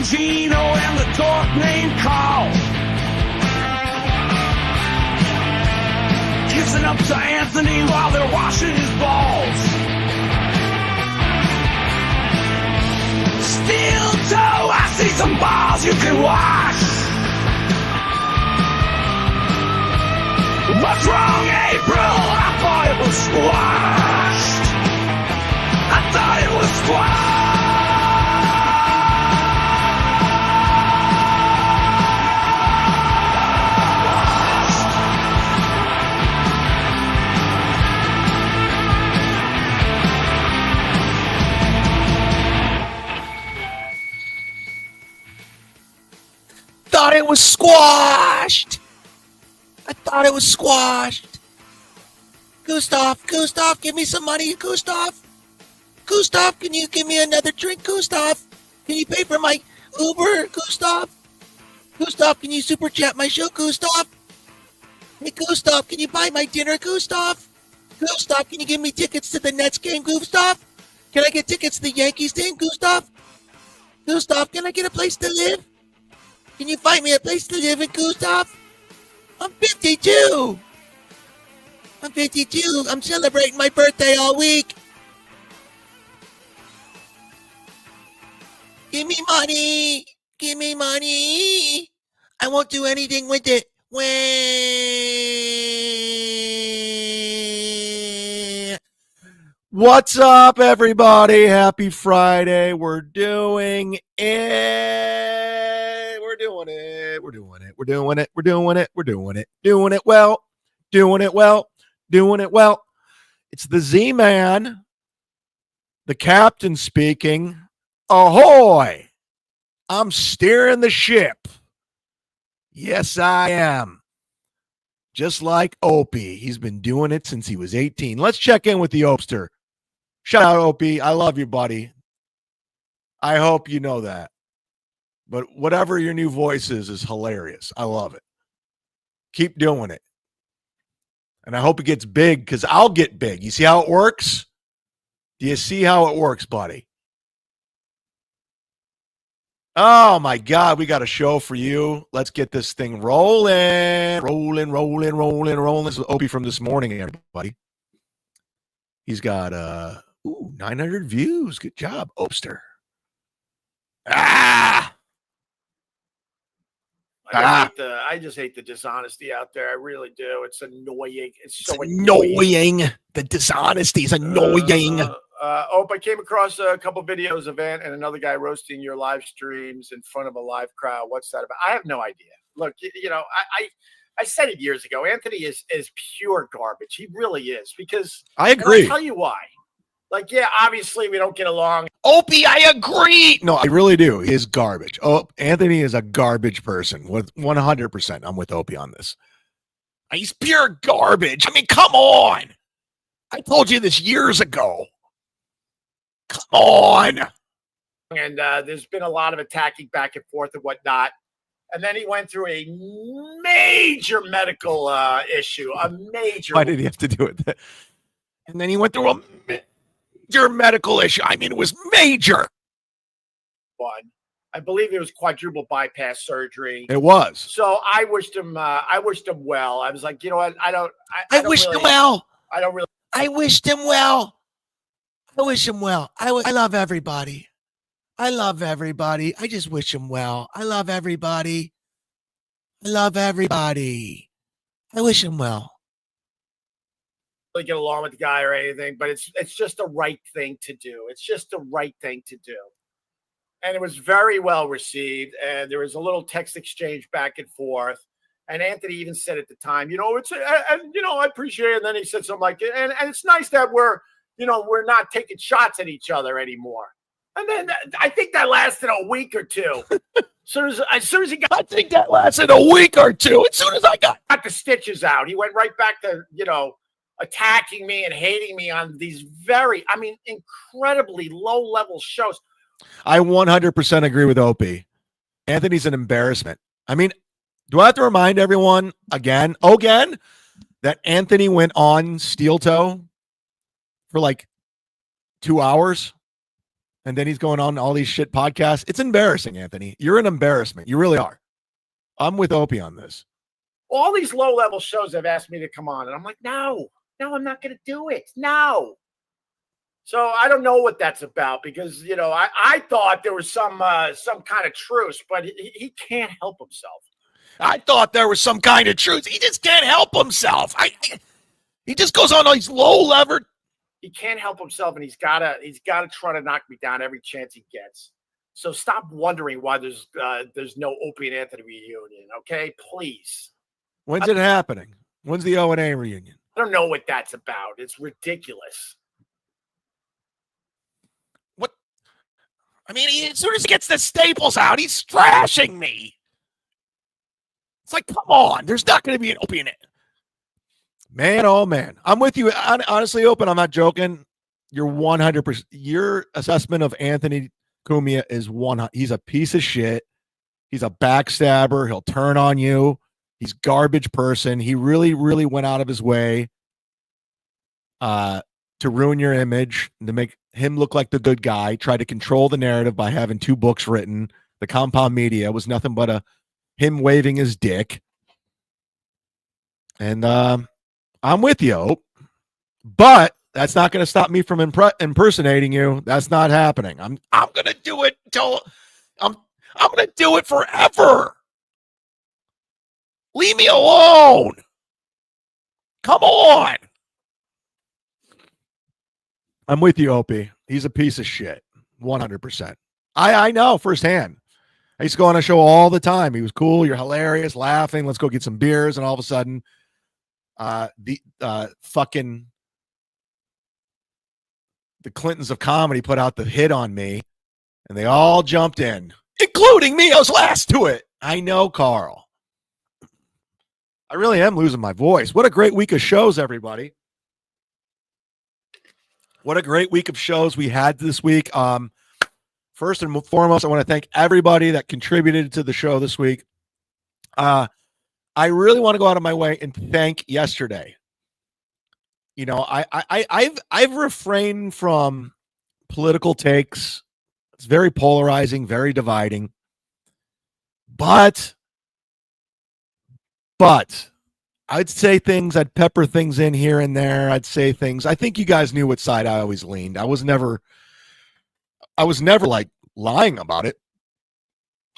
Gino and the dork named Carl. Kissing up to Anthony while they're washing his balls. Steel toe, I see some balls you can wash. What's wrong, April? I thought it was squashed. I thought it was squashed. Thought it was squashed. I thought it was squashed. Gustav, give me some money, Gustav. Gustav, can you give me another drink, Gustav? Can you pay for my Uber, Gustav? Gustav, can you super chat my show, Gustav? Hey, Gustav, can you buy my dinner, Gustav? Gustav, can you give me tickets to the Nets game, Gustav? Can I get tickets to the Yankees game, Gustav? Gustav, can I get a place to live? Can you find me a place to live in, Gustav? I'm 52. I'm 52. I'm celebrating my birthday all week. Give me money. Give me money. I won't do anything with it. What's up, everybody? Happy Friday. We're doing it. We're doing it. We're doing it. We're doing it. We're doing it. We're doing it. Doing it well. Doing it well. Doing it well. It's the Z-Man, the captain speaking. Ahoy! I'm steering the ship. Yes, I am. Just like Opie. He's been doing it since he was 18. Let's check in with the Opster. Shout out, Opie. I love you, buddy. I hope you know that. But whatever your new voice is hilarious. I love it. Keep doing it. And I hope it gets big because I'll get big. You see how it works? Do you see how it works, buddy? Oh, my God. We got a show for you. Let's get this thing rolling. Rolling. This is Opie from this morning, everybody. He's got 900 views. Good job, Opster. I just hate the dishonesty out there. I really do. It's annoying. It's so annoying. The dishonesty is annoying. I came across a couple videos of Ant and another guy roasting your live streams in front of a live crowd. What's that about? I have no idea. Look, I said it years ago. Anthony is pure garbage. He really is. Because I agree. I'll tell you why. Like, yeah, obviously we don't get along. Opie, I agree. No, I really do. He is garbage. Oh, Anthony is a garbage person. With 100%. I'm with Opie on this. He's pure garbage. I mean, come on. I told you this years ago. Come on. And there's been a lot of attacking back and forth and whatnot. And then he went through a major medical issue. Why did he have to do it? And then he went through a major medical issue. I mean, it was major. One, I believe it was quadruple bypass surgery. It was. So I wished him well. I was like, you know what? I wished him well. I wished him well. I love everybody. I just wish him well. I love everybody. I wish him well. Really get along with the guy or anything, but it's just the right thing to do. And it was very well received, and there was a little text exchange back and forth. And Anthony even said at the time, I appreciate it. And then he said something like, and it's nice that we're not taking shots at each other anymore. And then I think that lasted a week or two. As soon as he got, I think that lasted a week or two. As soon as I got the stitches out, he went right back to, attacking me and hating me on these incredibly low-level shows. I 100% agree with Opie. Anthony's an embarrassment. I mean, do I have to remind everyone again, that Anthony went on Steel Toe for like 2 hours And then he's going on all these shit podcasts. It's embarrassing, Anthony. You're an embarrassment. You really are. I'm with Opie on this. All these low-level shows have asked me to come on, and I'm like, no, I'm not going to do it. No. So I don't know what that's about because, I thought there was some kind of truce, but he can't help himself. I thought there was some kind of truth. He just can't help himself. He just goes on these low-level. He can't help himself, and he's gotta try to knock me down every chance he gets. So stop wondering why there's no Opie and Anthony reunion, okay? Please. When's it happening? When's the O&A reunion? I don't know what that's about. It's ridiculous. What? I mean, as soon as he gets the staples out, he's trashing me. It's like, come on. There's not going to be an Opie in it. Man, oh, man. I'm with you. Honestly, Open, I'm not joking. You're 100%. Your assessment of Anthony Cumia is he's a piece of shit. He's a backstabber. He'll turn on you. He's a garbage person. He really, really went out of his way to ruin your image, to make him look like the good guy, try to control the narrative by having 2 books written. The Compound Media was nothing but him waving his dick. And I'm with you, but that's not going to stop me from impersonating you. That's not happening. I'm going to do it until I'm going to do it forever. Leave me alone. Come on. I'm with you, Opie. He's a piece of shit. 100%. I know firsthand. I used to go on a show all the time. He was cool. You're hilarious, laughing. Let's go get some beers. And all of a sudden, the Clintons of comedy put out the hit on me, and they all jumped in, including me. I was last to it. I know, Carl. I really am losing my voice. What a great week of shows, everybody. What a great week of shows we had this week. First and foremost, I want to thank everybody that contributed to the show this week. I really want to go out of my way and thank yesterday. I've refrained from political takes. It's very polarizing, very dividing. But I'd say things, I'd pepper things in here and there. I'd say things. I think you guys knew what side I always leaned. I was never like lying about it.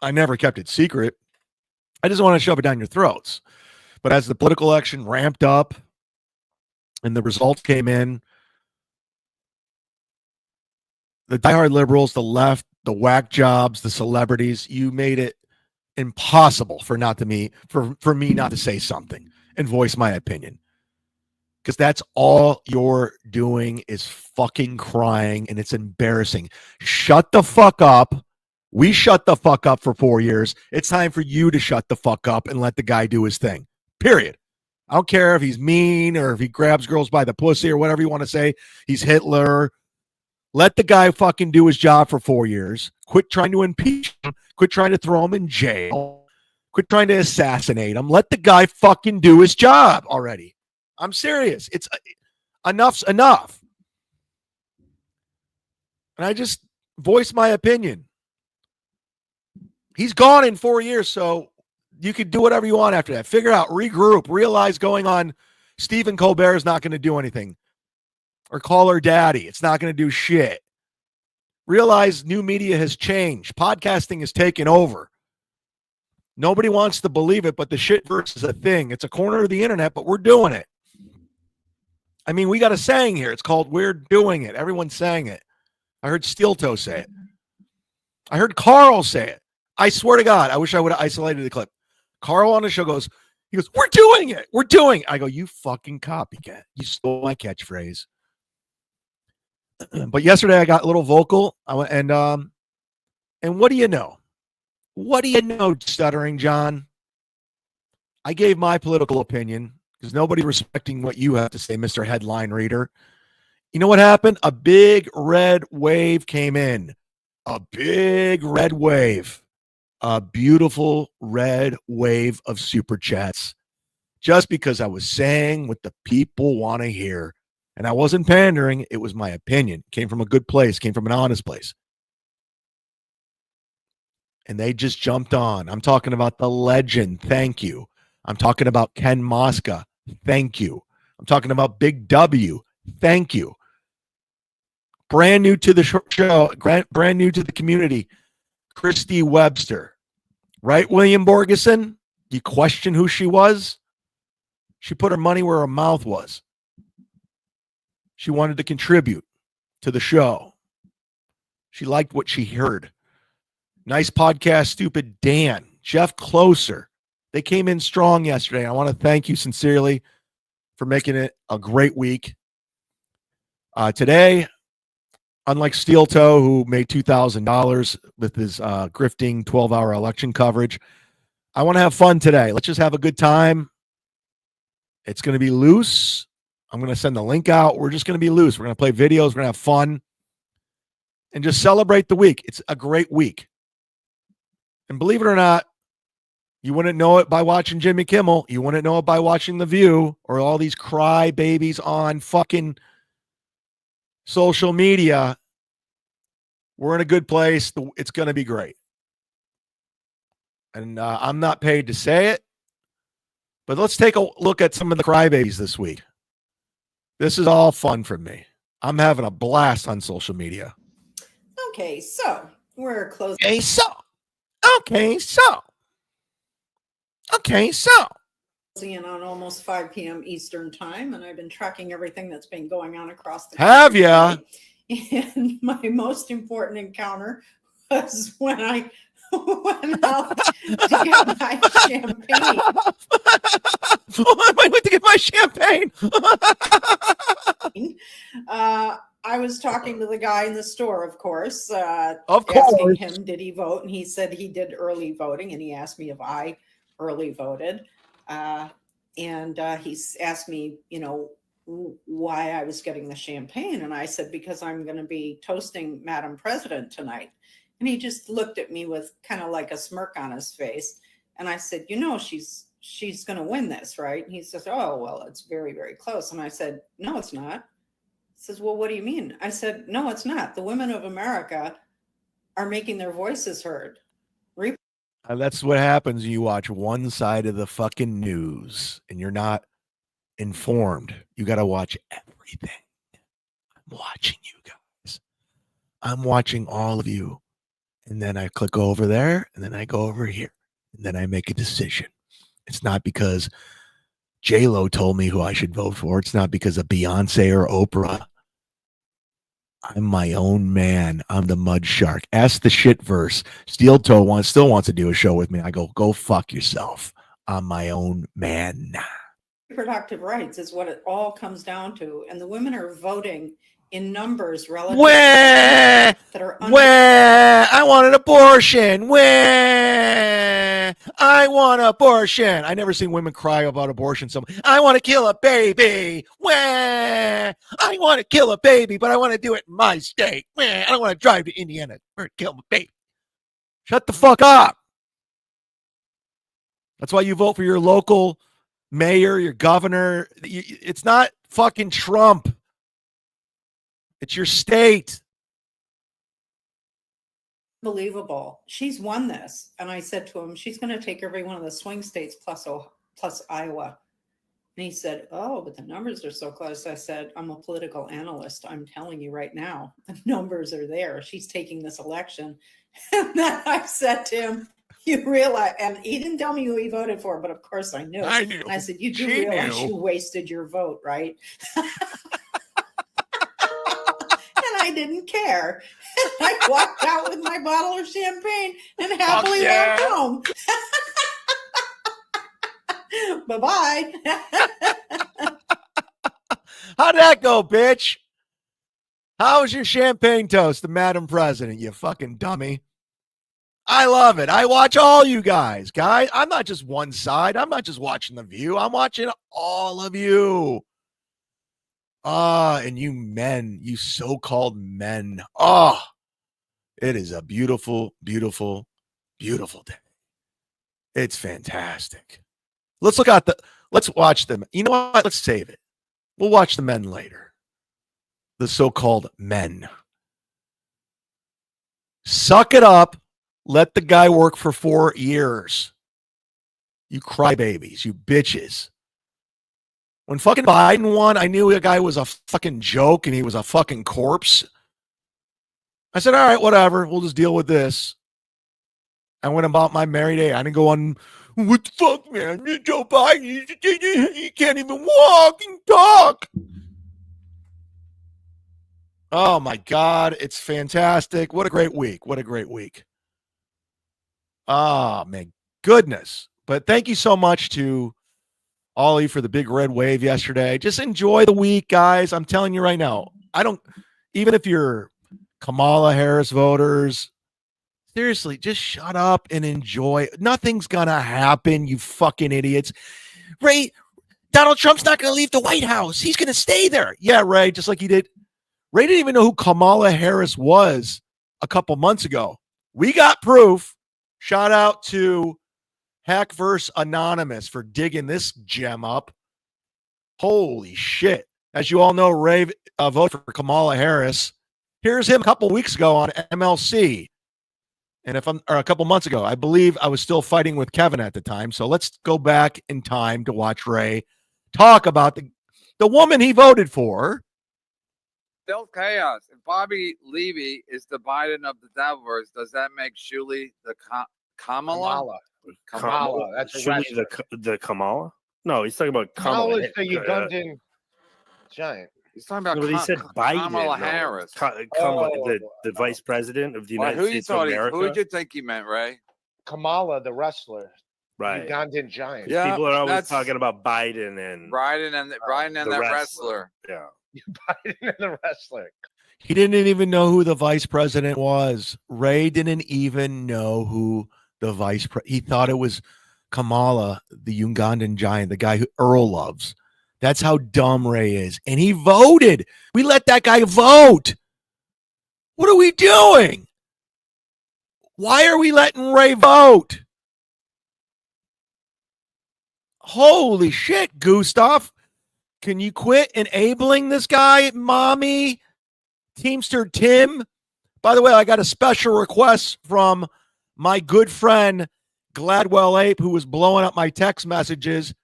I never kept it secret. I just want to shove it down your throats. But as the political election ramped up and the results came in, the diehard liberals, the left, the whack jobs, the celebrities, you made it impossible for me not to say something and voice my opinion. Because that's all you're doing is fucking crying, and it's embarrassing. Shut the fuck up. We shut the fuck up for 4 years. It's time for you to shut the fuck up and let the guy do his thing. Period. I don't care if he's mean or if he grabs girls by the pussy or whatever you want to say. He's Hitler. Let the guy fucking do his job for 4 years. Quit trying to impeach him. Quit trying to throw him in jail. Quit trying to assassinate him. Let the guy fucking do his job already. I'm serious. It's enough's enough. And I just voiced my opinion. He's gone in 4 years, so you could do whatever you want after that. Figure out, regroup, realize going on Stephen Colbert is not going to do anything. Or call her daddy. It's not going to do shit. Realize new media has changed. Podcasting is taken over. Nobody wants to believe it, but the shitverse is a thing. It's a corner of the internet, but we're doing it. I mean, we got a saying here. It's called "We're Doing It." Everyone's saying it. I heard Steel Toe say it. I heard Carl say it. I swear to God, I wish I would have isolated the clip. Carl on the show goes, "We're doing it. We're doing it." I go, "You fucking copycat. You stole my catchphrase." But yesterday I got a little vocal. I went and what do you know? What do you know, Stuttering John? I gave my political opinion because nobody's respecting what you have to say, Mr. Headline Reader. You know what happened? A big red wave came in. A big red wave. A beautiful red wave of super chats. Just because I was saying what the people want to hear. And I wasn't pandering. It was my opinion. It came from a good place. Came from an honest place. and they just jumped on. I'm talking about the legend. Thank you. I'm talking about Ken Mosca. Thank you. I'm talking about Big W. Thank you. Brand new to the show, brand new to the community, Christy Webster. Right, William Borgeson? You question who she was? She put her money where her mouth was. She wanted to contribute to the show. She liked what she heard. Nice podcast, Stupid Dan. Jeff Closer. They came in strong yesterday. I want to thank you sincerely for making it a great week. Today, unlike Steel Toe, who made $2,000 with his grifting 12-hour election coverage, I want to have fun today. Let's just have a good time. It's going to be loose. I'm going to send the link out. We're just going to be loose. We're going to play videos. We're going to have fun and just celebrate the week. It's a great week. And believe it or not, you wouldn't know it by watching Jimmy Kimmel. You wouldn't know it by watching The View or all these cry babies on fucking social media. We're in a good place. It's going to be great. And I'm not paid to say it, but let's take a look at some of the crybabies this week. This is all fun for me. I'm having a blast on social media. Okay, so we're closing. Okay, so. In on almost 5 p.m. Eastern time, and I've been tracking everything that's been going on across the Have country ya? today. And my most important encounter was when I went out to get my champagne. I went to get my champagne. I was talking to the guy in the store, of course. Asking him, did he vote? And he said he did early voting, and he asked me if I early voted. And he asked me, why I was getting the champagne. And I said, because I'm going to be toasting Madam President tonight. And he just looked at me with kind of like a smirk on his face. And I said, she's going to win this, right? And he says, oh, well, it's very, very close. And I said, no, it's not. He says, well, what do you mean? I said, no, it's not. The women of America are making their voices heard. That's what happens when you watch one side of the fucking news and you're not informed. You got to watch everything. I'm watching you guys. I'm watching all of you. And then I click over there and then I go over here and then I make a decision. It's not because J-Lo told me who I should vote for. It's not because of Beyonce or Oprah. I'm my own man. I'm the mud shark. Ask the shit verse. Steel Toe still wants to do a show with me. I go fuck yourself. I'm my own man. Reproductive rights is what it all comes down to. And the women are voting in numbers relative that are I want an abortion. I want abortion. I never seen women cry about abortion. I want to kill a baby. I want to kill a baby, but I want to do it in my state. I don't want to drive to Indiana or kill my baby. Shut the fuck up. That's why you vote for your local mayor, your governor. It's not fucking Trump. It's your state. Unbelievable. She's won this. And I said to him, she's going to take every one of the swing states plus Iowa. And he said, oh, but the numbers are so close. I said, I'm a political analyst. I'm telling you right now, the numbers are there. She's taking this election. And then I said to him, you realize, and he didn't tell me who he voted for, but of course I knew. I knew. And I said, you do realize you wasted your vote, right? I didn't care. I walked out with my bottle of champagne and happily walked home. Bye-bye. How'd that go, bitch? How was your champagne toast to Madam President, you fucking dummy? I love it. I watch all you guys. I'm not just one side. I'm not just watching The View. I'm watching all of you. And you men, you so-called men. Oh, it is a beautiful, beautiful, beautiful day. It's fantastic. Let's watch them. You know what? Let's save it. We'll watch the men later. The so-called men. Suck it up. Let the guy work for 4 years. You crybabies, you bitches. When fucking Biden won, I knew the guy was a fucking joke and he was a fucking corpse. I said, all right, whatever. We'll just deal with this. I went about my merry day. I didn't go on, what the fuck, man? Joe Biden, he can't even walk and talk. Oh, my God. It's fantastic. What a great week. What a great week. Oh, my goodness. But thank you so much to Ollie for the big red wave yesterday. Just enjoy the week, guys. I'm telling you right now. Even if you're Kamala Harris voters, seriously, just shut up and enjoy. Nothing's going to happen, you fucking idiots. Ray, Donald Trump's not going to leave the White House. He's going to stay there. Yeah, Ray, just like he did. Ray didn't even know who Kamala Harris was a couple months ago. We got proof. Shout out to Hackverse Anonymous for digging this gem up. Holy shit. As you all know, Ray voted for Kamala Harris. Here's him a couple weeks ago on MLC. And a couple months ago, I believe I was still fighting with Kevin at the time. So let's go back in time to watch Ray talk about the woman he voted for. Still chaos. If Bobby Levy is the Biden of the Devils, does that make Shuli the Kamala? Kamala. That's a Should wrestler. the Kamala? No, he's talking about Kamala. Kamala is the Ugandan giant. He's talking about No, but he said Biden. Kamala no. Harris. Kamala, the vice president of the United States of America. Who did you think he meant, Ray? Kamala, the wrestler. Right. Ugandan giant. Yeah. People are always that's- talking about Biden and Biden and the that wrestler. Yeah. Biden and the wrestler. He didn't even know who the vice president was. Ray didn't even know who the vice president. He thought it was Kamala, the Ugandan giant, the guy who Earl loves. That's how dumb Ray is. And he voted. We let that guy vote. What are we doing? Why are we letting Ray vote? Holy shit, Gustav. Can you quit enabling this guy, mommy? Teamster Tim. By the way, I got a special request from my good friend Gladwell Ape, who was blowing up my text messages,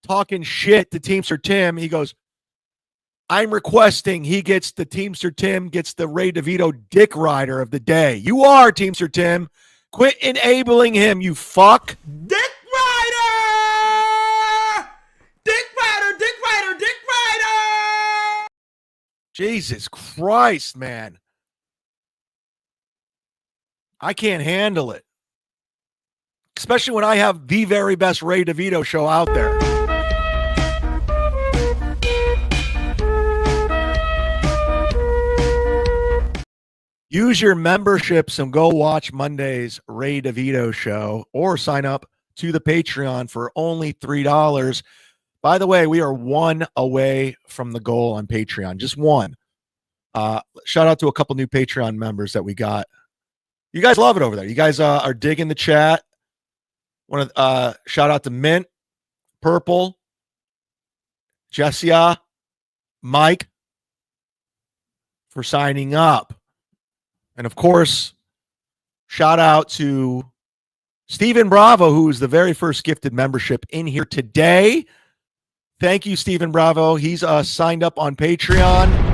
talking shit to Teamster Tim. He goes, I'm requesting Teamster Tim gets the Ray DeVito dick rider of the day. You are, Teamster Tim. Quit enabling him, you fuck. Dick Rider! Dick Rider, Dick Rider, Dick Rider! Jesus Christ, man. I can't handle it. Especially when I have the very best Ray DeVito show out there. Use your memberships and go watch Monday's Ray DeVito show or sign up to the Patreon for only $3. By the way, we are one away from the goal on Patreon. Just one. Shout out to a couple new Patreon members that we got. You guys love it over there. You guys are digging the chat. Want to shout out to Mint, Purple, Jessia, Mike for signing up. And of course, shout out to Stephen Bravo, who is the very first gifted membership in here today. Thank you, Stephen Bravo. He's signed up on Patreon.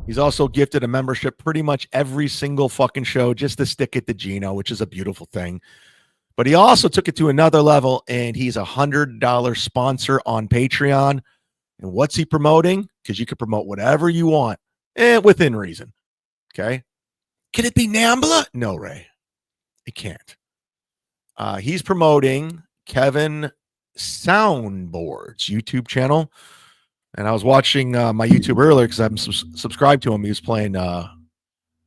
He's also gifted a membership pretty much every single fucking show just to stick it to Gino, which is a beautiful thing. But he also took it to another level, and he's a $100 sponsor on Patreon. And what's he promoting? Because you can promote whatever you want, within reason. Okay? Can it be Nambla? No, Ray. It can't. He's promoting Kevin Soundboard's YouTube channel. And I was watching my YouTube earlier because I'm subscribed to him. He was playing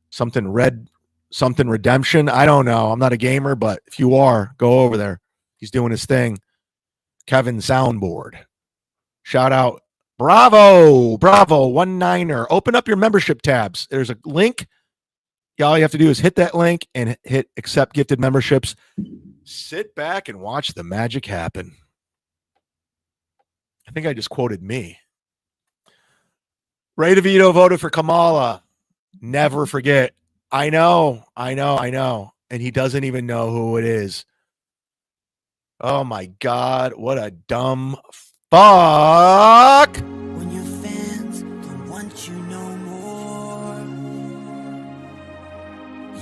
something Redemption. I don't know. I'm not a gamer, but if you are, go over there. He's doing his thing. Kevin Soundboard. Shout out. Bravo. 19er. Open up your membership tabs. There's a link. All you have to do is hit that link and hit accept gifted memberships. Sit back and watch the magic happen. I think I just quoted me. Ray DeVito voted for Kamala. Never forget. I know. And he doesn't even know who it is. Oh my God, what a dumb fuck. When your fans don't want you no more.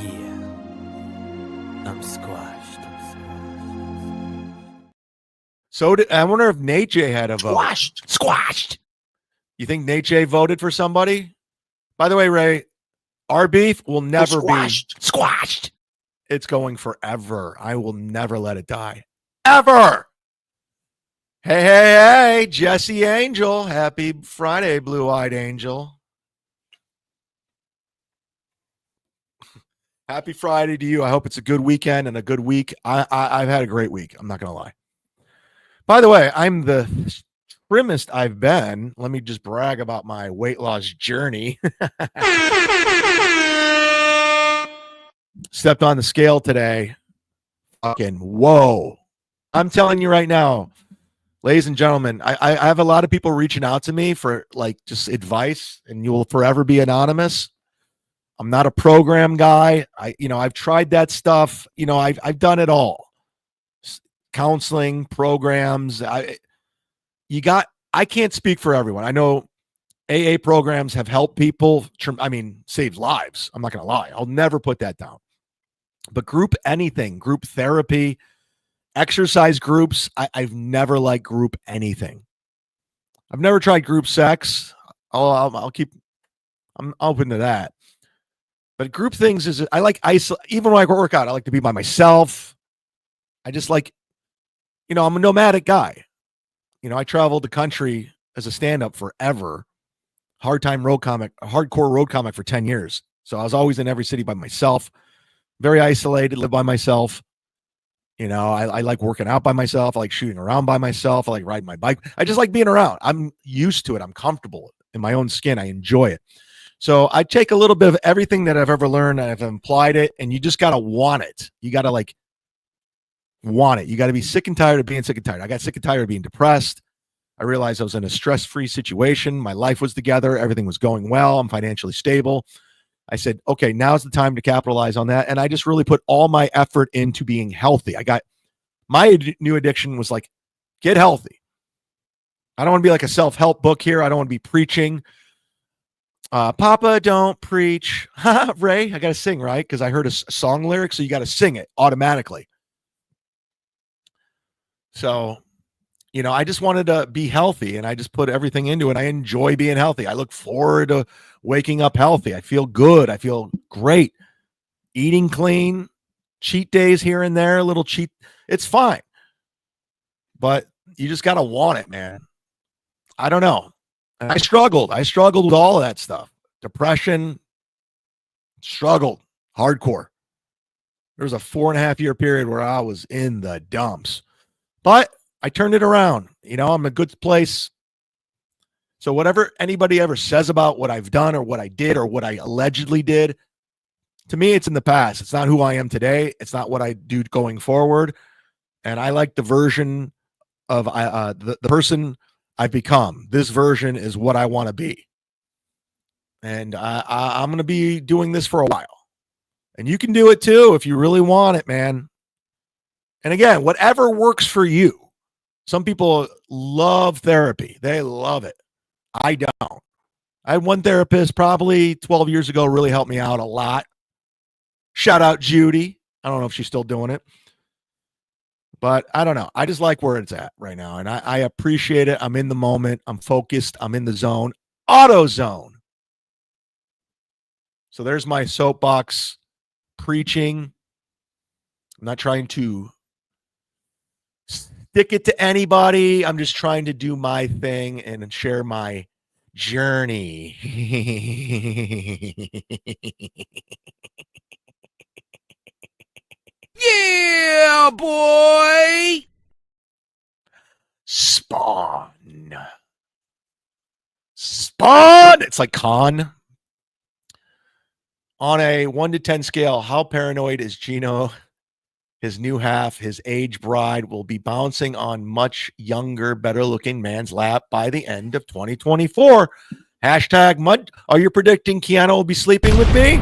Yeah, I'm squashed. So I wonder if Nate J had a vote. Squashed. You think Nate J voted for somebody? By the way, Ray, our beef will never be squashed. It's going forever. I will never let it die. Ever. Hey, Jesse Angel. Happy Friday, blue-eyed angel. Happy Friday to you. I hope it's a good weekend and a good week. I've had a great week. I'm not going to lie. By the way, I'm the trimmest I've been. Let me just brag about my weight loss journey. Stepped on the scale today. Fucking whoa. I'm telling you right now, ladies and gentlemen, I have a lot of people reaching out to me for like just advice, and you will forever be anonymous. I'm not a program guy. I've tried that stuff. I've done it all. Counseling programs. I can't speak for everyone. I know AA programs have helped people. Saved lives. I'm not going to lie. I'll never put that down. But group therapy, exercise groups, I've never liked group anything. I've never tried group sex. I'm open to that. But group things is, I like even when I work out, I like to be by myself. I just like, I'm a nomadic guy. I traveled the country as a stand-up forever. Hardcore road comic for 10 years. So I was always in every city by myself. Very isolated, live by myself. I like working out by myself. I like shooting around by myself. I like riding my bike. I just like being around. I'm used to it. I'm comfortable in my own skin. I enjoy it. So I take a little bit of everything that I've ever learned and I've applied it, and you just got to want it. You got to want it. You got to be sick and tired of being sick and tired. I got sick and tired of being depressed. I realized I was in a stress-free situation. My life was together. Everything was going well. I'm financially stable. I said, okay, now's the time to capitalize on that. And I just really put all my effort into being healthy. My new addiction was like, get healthy. I don't want to be like a self-help book here. I don't want to be preaching. Papa, don't preach. Ray, I got to sing, right? Because I heard a song lyric, so you got to sing it automatically. So, I just wanted to be healthy, and I just put everything into it. I enjoy being healthy. I look forward to waking up healthy. I feel good. I feel great. Eating clean, cheat days here and there, a little cheat. It's fine. But you just got to want it, man. I don't know. And I struggled with all of that stuff. Depression, struggled hardcore. There was a 4.5-year period where I was in the dumps, but I turned it around. I'm in a good place. So whatever anybody ever says about what I've done or what I did or what I allegedly did, to me, it's in the past. It's not who I am today. It's not what I do going forward. And I like the version of the person I've become. This version is what I want to be. And I'm going to be doing this for a while. And you can do it too if you really want it, man. And again, whatever works for you. Some people love therapy. They love it. I don't. I had one therapist probably 12 years ago really helped me out a lot. Shout out Judy. I don't know if she's still doing it. But I don't know. I just like where it's at right now. And I appreciate it. I'm in the moment. I'm focused. I'm in the zone. Auto zone. So there's my soapbox preaching. I'm not trying to stick it to anybody. I'm just trying to do my thing and share my journey. Yeah, boy. Spawn. It's like Con. On a 1 to 10 scale, how paranoid is Gino? His new half, his age bride, will be bouncing on much younger, better-looking man's lap by the end of 2024. Hashtag Mud. Are you predicting Keanu will be sleeping with me?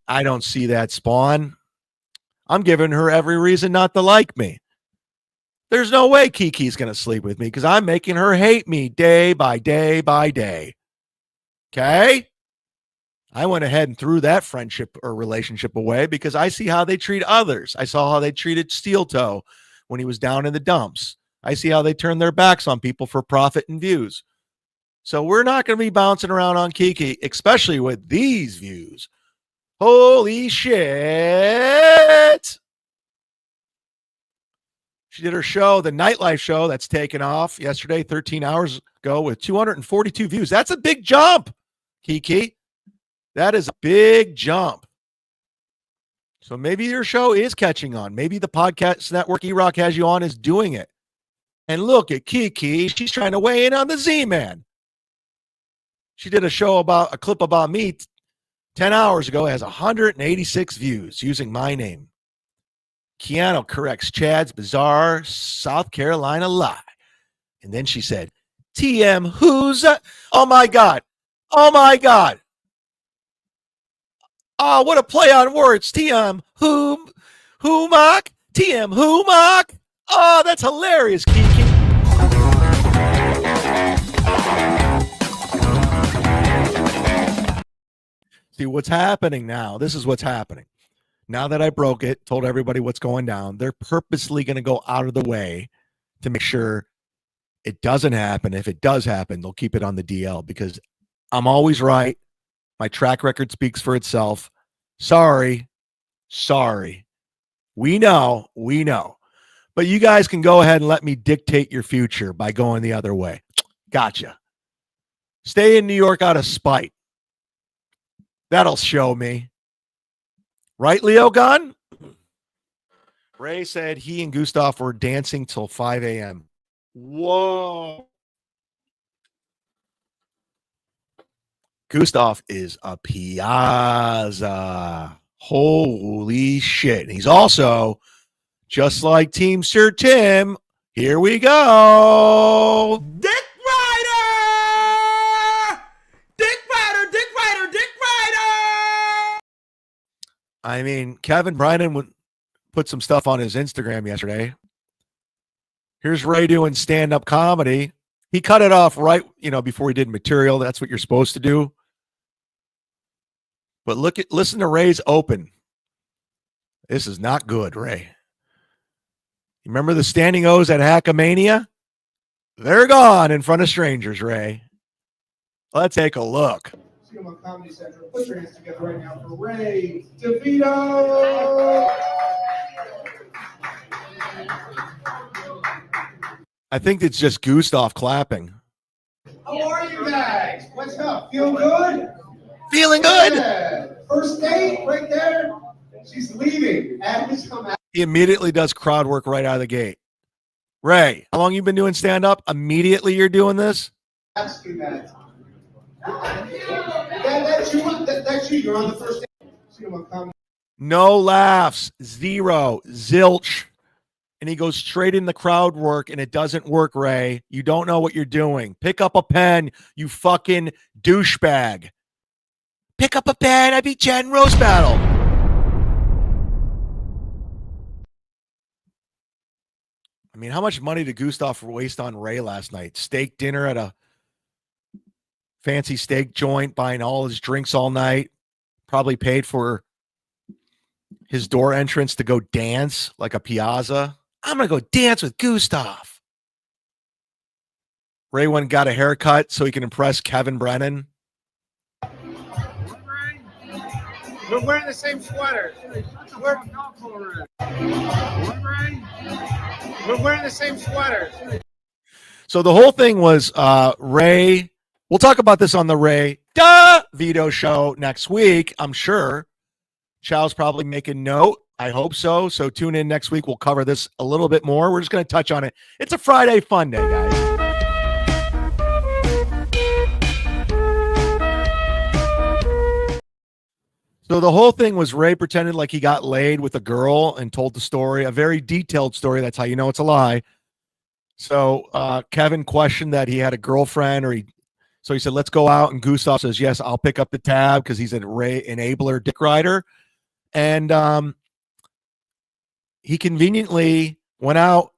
I don't see that, Spawn. I'm giving her every reason not to like me. There's no way Kiki's going to sleep with me because I'm making her hate me day by day by day. Okay? I went ahead and threw that friendship or relationship away because I see how they treat others. I saw how they treated Steel Toe when he was down in the dumps. I see how they turn their backs on people for profit and views. So we're not going to be bouncing around on Kiki, especially with these views. Holy shit. She did her show, the nightlife show that's taken off yesterday, 13 hours ago with 242 views. That's a big jump, Kiki. That is a big jump. So maybe your show is catching on. Maybe the podcast network E-Rock has you on is doing it. And look at Kiki. She's trying to weigh in on the Z-Man. She did a clip about me 10 hours ago. It has 186 views using my name. Keanu corrects Chad's bizarre South Carolina lie. And then she said, TM, who's that? Oh, my God. Oh, my God. Oh, what a play on words. TM, Zumock? TM, Zumock? Oh, that's hilarious, Kiki. See what's happening now. This is what's happening. Now that I broke it, told everybody what's going down, they're purposely going to go out of the way to make sure it doesn't happen. If it does happen, they'll keep it on the DL because I'm always right. My track record speaks for itself. Sorry. We know. But you guys can go ahead and let me dictate your future by going the other way. Gotcha. Stay in New York out of spite. That'll show me. Right, Leo Gunn? Ray said he and Gustav were dancing till 5 a.m. Whoa. Gustav is a piazza. Holy shit. And he's also, just like Team Sir Tim, here we go. Dick Rider! Dick Rider! Dick Rider! Dick Rider! I mean, Kevin Brennan would put some stuff on his Instagram yesterday. Here's Ray doing stand-up comedy. He cut it off right, before he did material. That's what you're supposed to do. But listen to Ray's open. This is not good, Ray. You remember the standing O's at Hackamania? They're gone in front of strangers, Ray. Let's take a look. Zumock Comedy Central. Put your hands together right now for Ray DeVito. I think it's just Gustav clapping. How are you guys? What's up? Feel good? Feeling good. Yeah. First date right there. She's leaving. Abby's come out. He immediately does crowd work right out of the gate. Ray, how long you been doing stand-up? Immediately you're doing this? Asking that. That's you. That's you. You're on the first date. Zumock Comedy. No laughs. Zero. Zilch. And he goes straight in the crowd work, and it doesn't work, Ray. You don't know what you're doing. Pick up a pen, you fucking douchebag. Pick up a pen. I beat Chad in roast battle. I mean, how much money did Gustav waste on Ray last night? Steak dinner at a fancy steak joint, buying all his drinks all night. Probably paid for his door entrance to go dance like a piazza. I'm going to go dance with Gustav. Ray went and got a haircut so he can impress Kevin Brennan. We're wearing the same sweater. We're wearing the same sweater. So the whole thing was Ray. We'll talk about this on the Ray DeVito show next week, I'm sure. Chow's probably making note. I hope so. So tune in next week. We'll cover this a little bit more. We're just going to touch on it. It's a Friday fun day, guys. So the whole thing was Ray pretended like he got laid with a girl and told the story, a very detailed story. That's how you know it's a lie. So Kevin questioned that he had a girlfriend So he said, let's go out. And Gustav says, yes, I'll pick up the tab because he's an enabler dick rider. And he conveniently went out.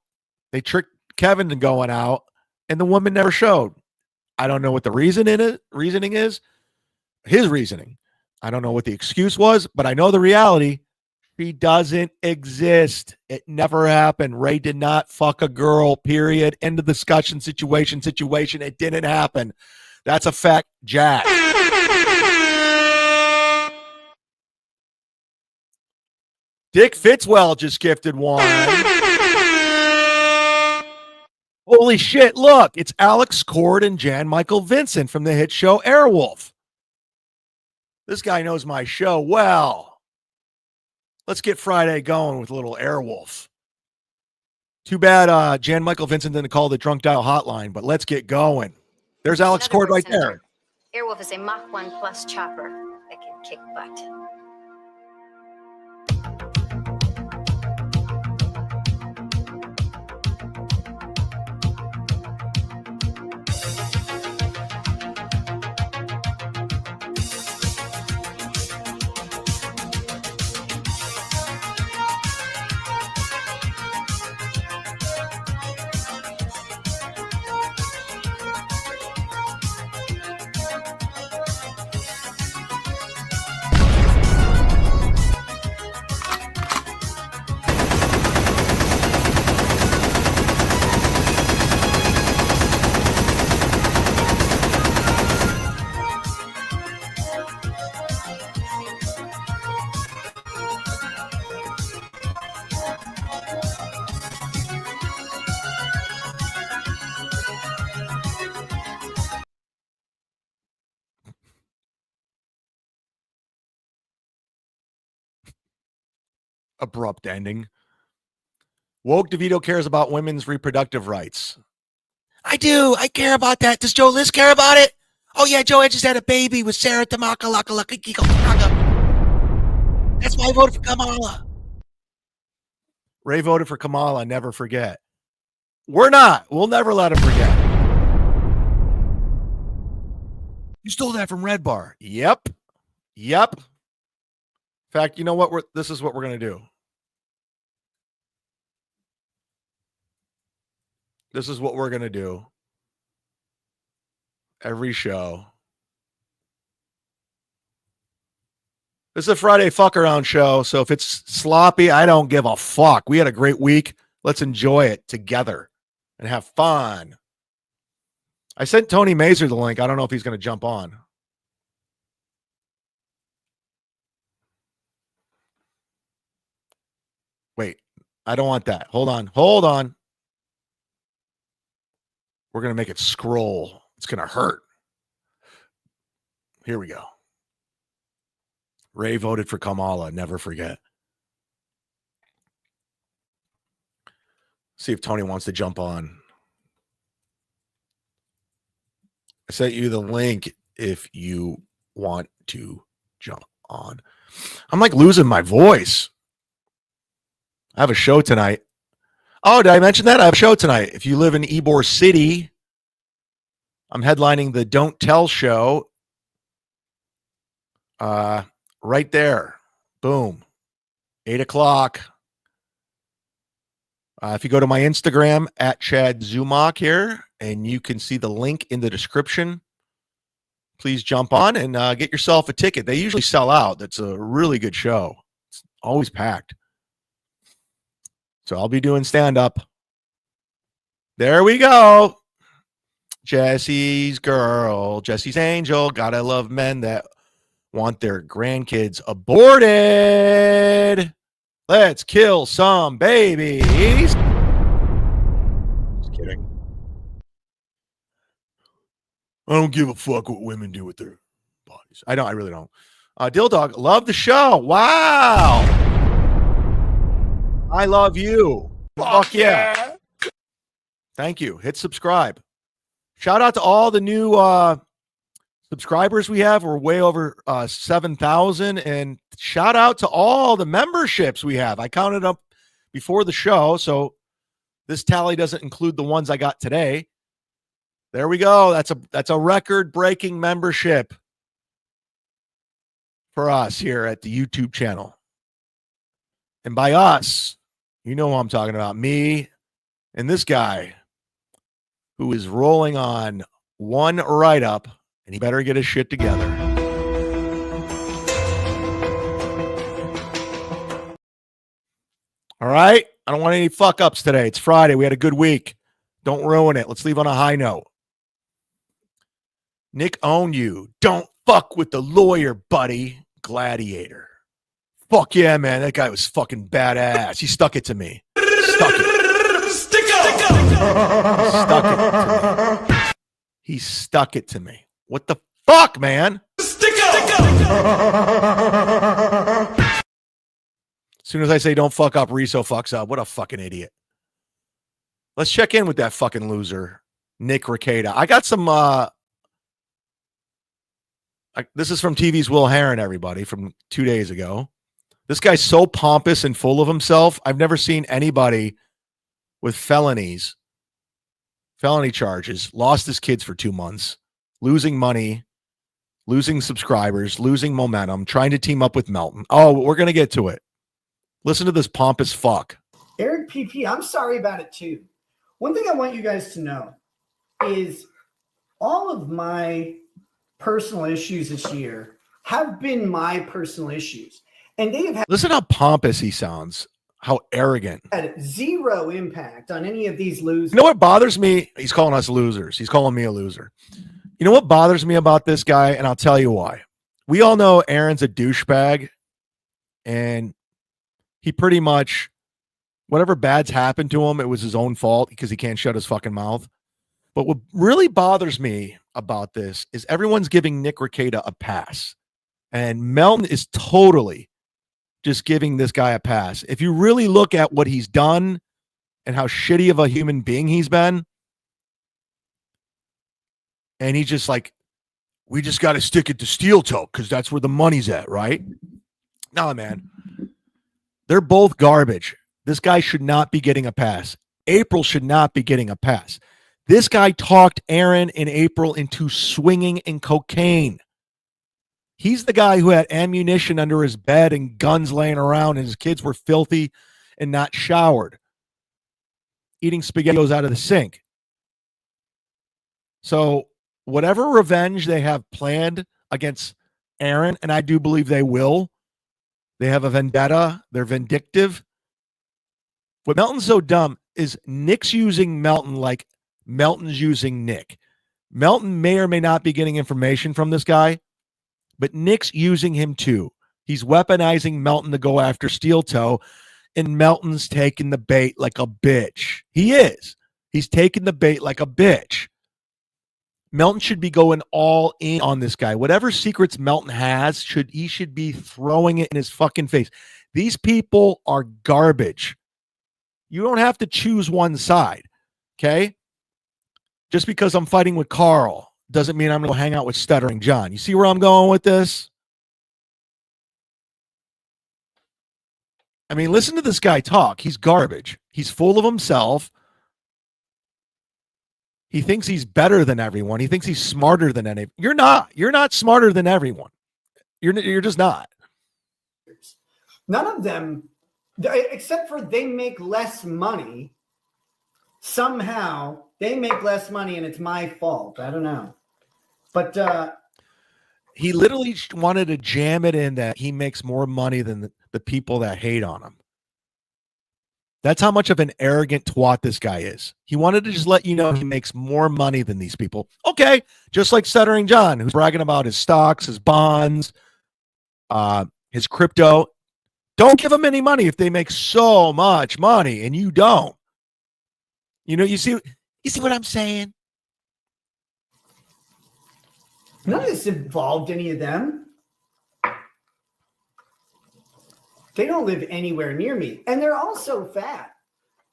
They tricked Kevin into going out, and the woman never showed. I don't know what the reasoning is. His reasoning. I don't know what the excuse was, but I know the reality. She doesn't exist. It never happened. Ray did not fuck a girl, period. End of discussion, situation. It didn't happen. That's a fact, Jack. Dick Fitzwell just gifted one. Holy shit, look. It's Alex Cord and Jan Michael Vincent from the hit show Airwolf. This guy knows my show well. Let's get Friday going with a little Airwolf. Too bad Jan Michael Vincent didn't call the drunk dial hotline, but let's get going. There's Alex Cord right there. Airwolf is a Mach 1 plus chopper that can kick butt. Abrupt ending. Woke DeVito cares about women's reproductive rights. I do. I care about that. Does Joe Liz care about it? Oh, yeah, Joe, I just had a baby with Sarah Tamaka. That's why I voted for Kamala. Ray voted for Kamala. Never forget. We're not. We'll never let him forget. You stole that from Red Bar. Yep. In fact, you know what? This is what we're going to do. This is what we're going to do. Every show. This is a Friday fuck around show. So if it's sloppy, I don't give a fuck. We had a great week. Let's enjoy it together and have fun. I sent Tony Mazer the link. I don't know if he's going to jump on. Wait, I don't want that. Hold on. We're going to make it scroll. It's going to hurt. Here we go. Ray voted for Kamala. Never forget. See if Tony wants to jump on. I sent you the link if you want to jump on. I'm like losing my voice. I have a show tonight. Oh, did I mention that? I have a show tonight. If you live in Ybor City, I'm headlining the Don't Tell show. Right there. Boom. 8:00. If you go to my Instagram at Chad Zumock here, and you can see the link in the description, please jump on and get yourself a ticket. They usually sell out. That's a really good show. It's always packed. So I'll be doing stand-up. There we go. Jesse's girl, Jesse's angel. Gotta love men that want their grandkids aborted. Let's kill some babies. Just kidding. I don't give a fuck what women do with their bodies. I really don't. Dill Dog, love the show. Wow. I love you. Fuck yeah. Thank you. Hit subscribe. Shout out to all the new subscribers we have. We're way over 7,000. And shout out to all the memberships we have. I counted up before the show, so this tally doesn't include the ones I got today. There we go. That's a record-breaking membership for us here at the YouTube channel. And by us, you know who I'm talking about. Me and this guy who is rolling on one write-up, and he better get his shit together. All right? I don't want any fuck-ups today. It's Friday. We had a good week. Don't ruin it. Let's leave on a high note. Nick owned you. Don't fuck with the lawyer, buddy. Gladiator. Fuck yeah, man. That guy was fucking badass. He stuck it to me. Stuck it. He stuck it to me. What the fuck, man? As soon as I say don't fuck up, Riso fucks up. What a fucking idiot. Let's check in with that fucking loser, Nick Rekieta. I got some this is from TV's Will Herron, everybody, from 2 days ago. This guy's so pompous and full of himself. I've never seen anybody with felony charges, lost his kids for 2 months, losing money, losing subscribers, losing momentum, trying to team up with Melton. Oh, we're going to get to it. Listen to this pompous fuck. Eric PP, I'm sorry about it too. One thing I want you guys to know is all of my personal issues this year have been my personal issues. And they have had Listen how pompous he sounds, how arrogant. Zero impact on any of these losers. You know what bothers me? He's calling us losers. He's calling me a loser. You know what bothers me about this guy? And I'll tell you why. We all know Aaron's a douchebag, and he pretty much, whatever bad's happened to him, it was his own fault because he can't shut his fucking mouth. But what really bothers me about this is everyone's giving Nick Rekieta a pass. And Melton is totally just giving this guy a pass. If you really look at what he's done and how shitty of a human being he's been, and he's just like, we just got to stick it to steel toe because that's where the money's at, right? No, man. They're both garbage. This guy should not be getting a pass. April should not be getting a pass. This guy talked Aaron in April into swinging in cocaine. He's the guy who had ammunition under his bed and guns laying around, and his kids were filthy and not showered, eating SpaghettiOs out of the sink. So whatever revenge they have planned against Aaron, and I do believe they will, they have a vendetta, they're vindictive. What Melton's so dumb is Nick's using Melton like Melton's using Nick. Melton may or may not be getting information from this guy, but Nick's using him too. He's weaponizing Melton to go after Steel Toe, and Melton's taking the bait like a bitch. He is. He's taking the bait like a bitch. Melton should be going all in on this guy. Whatever secrets Melton has, he should be throwing it in his fucking face. These people are garbage. You don't have to choose one side, okay? Just because I'm fighting with Carl doesn't mean I'm going to hang out with Stuttering John. You see where I'm going with this? I mean, listen to this guy talk. He's garbage. He's full of himself. He thinks he's better than everyone. He thinks he's smarter than anyone. You're not. You're not smarter than everyone. You're just not. None of them, except for they make less money. Somehow they make less money, and it's my fault. I don't know. But he literally wanted to jam it in that he makes more money than the people that hate on him. That's how much of an arrogant twat this guy is. He wanted to just let you know he makes more money than these people. Okay, just like Stuttering John, who's bragging about his stocks, his bonds, his crypto. Don't give them any money if they make so much money and you don't. You know, you see what I'm saying? None of this involved any of them. They don't live anywhere near me. And they're also fat.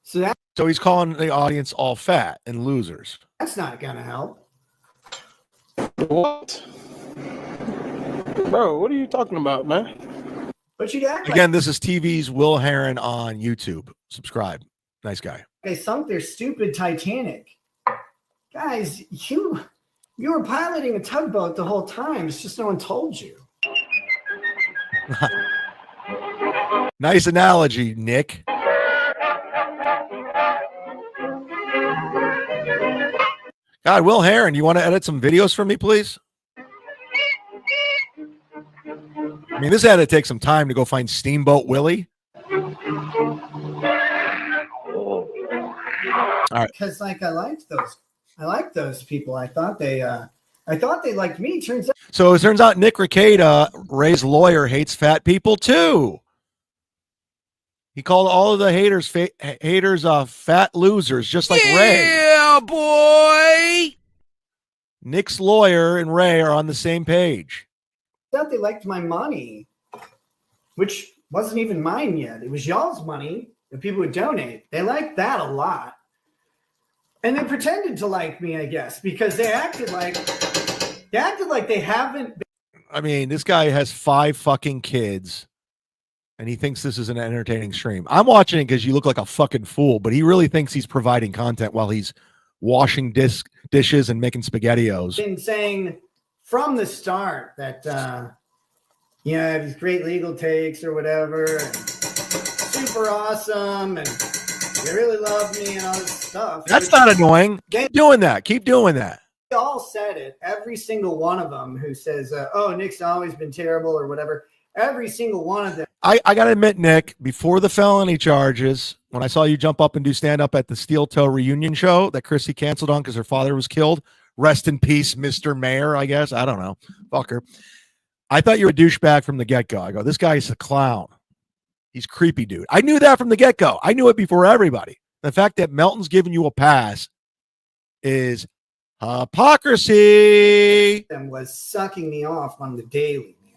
So he's calling the audience all fat and losers. That's not going to help. What? Bro, what are you talking about, man? But you'd act Again, this is TV's Will Herron on YouTube. Subscribe. Nice guy. They sunk their stupid Titanic. Guys, you were piloting a tugboat the whole time. It's just no one told you. Nice analogy, Nick. God, Will Heron, you want to edit some videos for me, please? I mean, this had to take some time to go find Steamboat Willie. All right. Because like I liked those people. I thought they liked me. Turns out So it turns out Nick Rekieta, Ray's lawyer, hates fat people too. He called all of the haters fat losers, just like Ray. Yeah, boy. Nick's lawyer and Ray are on the same page. they liked my money, which wasn't even mine yet. It was y'all's money that people would donate. They liked that a lot. And they pretended to like me, I guess, because they acted like they haven't been. I mean, this guy has 5 fucking kids, and he thinks this is an entertaining stream. I'm watching it because you look like a fucking fool, but he really thinks he's providing content while he's washing dishes and making SpaghettiOs. Been saying from the start that I have these great legal takes or whatever, and super awesome, and they really love me and all this stuff. That's not annoying. Keep doing that. Keep doing that. They all said it. Every single one of them who says, "Oh, Nick's always been terrible" or whatever. Every single one of them. I got to admit, Nick, before the felony charges, when I saw you jump up and do stand-up at the Steel Toe reunion show that Chrissy canceled on because her father was killed, rest in peace, Mr. Mayor, I guess. I don't know. Fucker. I thought you were a douchebag from the get-go. I go, this guy's a clown. He's creepy, dude. I knew that from the get-go. I knew it before everybody. The fact that Melton's giving you a pass is hypocrisy. Them was sucking me off on the daily, man.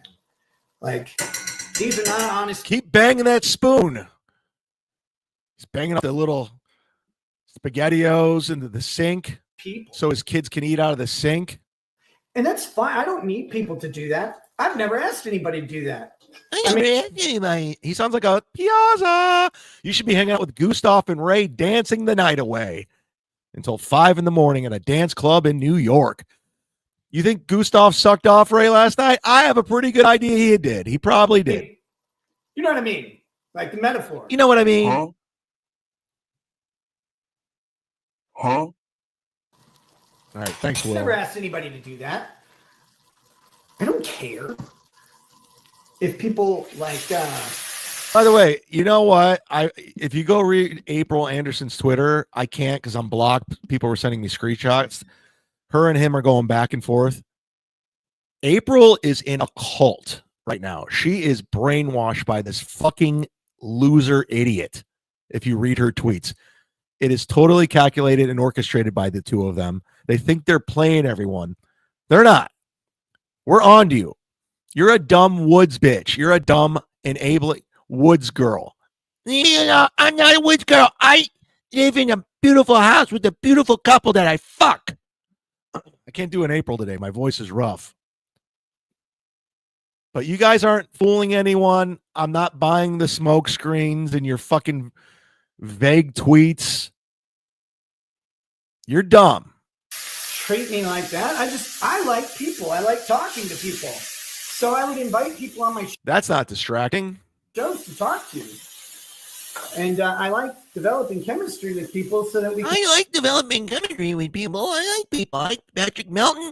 Like, these are not honest. Keep banging that spoon. He's banging up the little SpaghettiOs into the sink people, so his kids can eat out of the sink. And that's fine. I don't need people to do that. I've never asked anybody to do that. I mean, he sounds like a Piazza. You should be hanging out with Gustav and Ray dancing the night away until 5 a.m. at a dance club in New York. You think Gustav sucked off Ray last night? I have a pretty good idea he did. He probably did. You know what I mean? Like the metaphor. You know what I mean? Huh? All right, thanks, Will. Never asked anybody to do that. I don't care if people like. By the way, you know what? If you go read April Anderson's Twitter, I can't because I'm blocked. People were sending me screenshots. Her and him are going back and forth. April is in a cult right now. She is brainwashed by this fucking loser idiot. If you read her tweets, it is totally calculated and orchestrated by the two of them. They think they're playing everyone. They're not. We're on to you. You're a dumb Woods bitch. You're a dumb enabling Woods girl. You know, I'm not a Woods girl. I live in a beautiful house with a beautiful couple that I fuck. I can't do an April today. My voice is rough. But you guys aren't fooling anyone. I'm not buying the smoke screens and your fucking vague tweets. You're dumb. Treat me like that. I like people. I like talking to people. So I would invite people on my That's not distracting. shows to talk to. And I like developing chemistry with people so that we can. I like developing chemistry with people. I like people. I like Patrick Melton.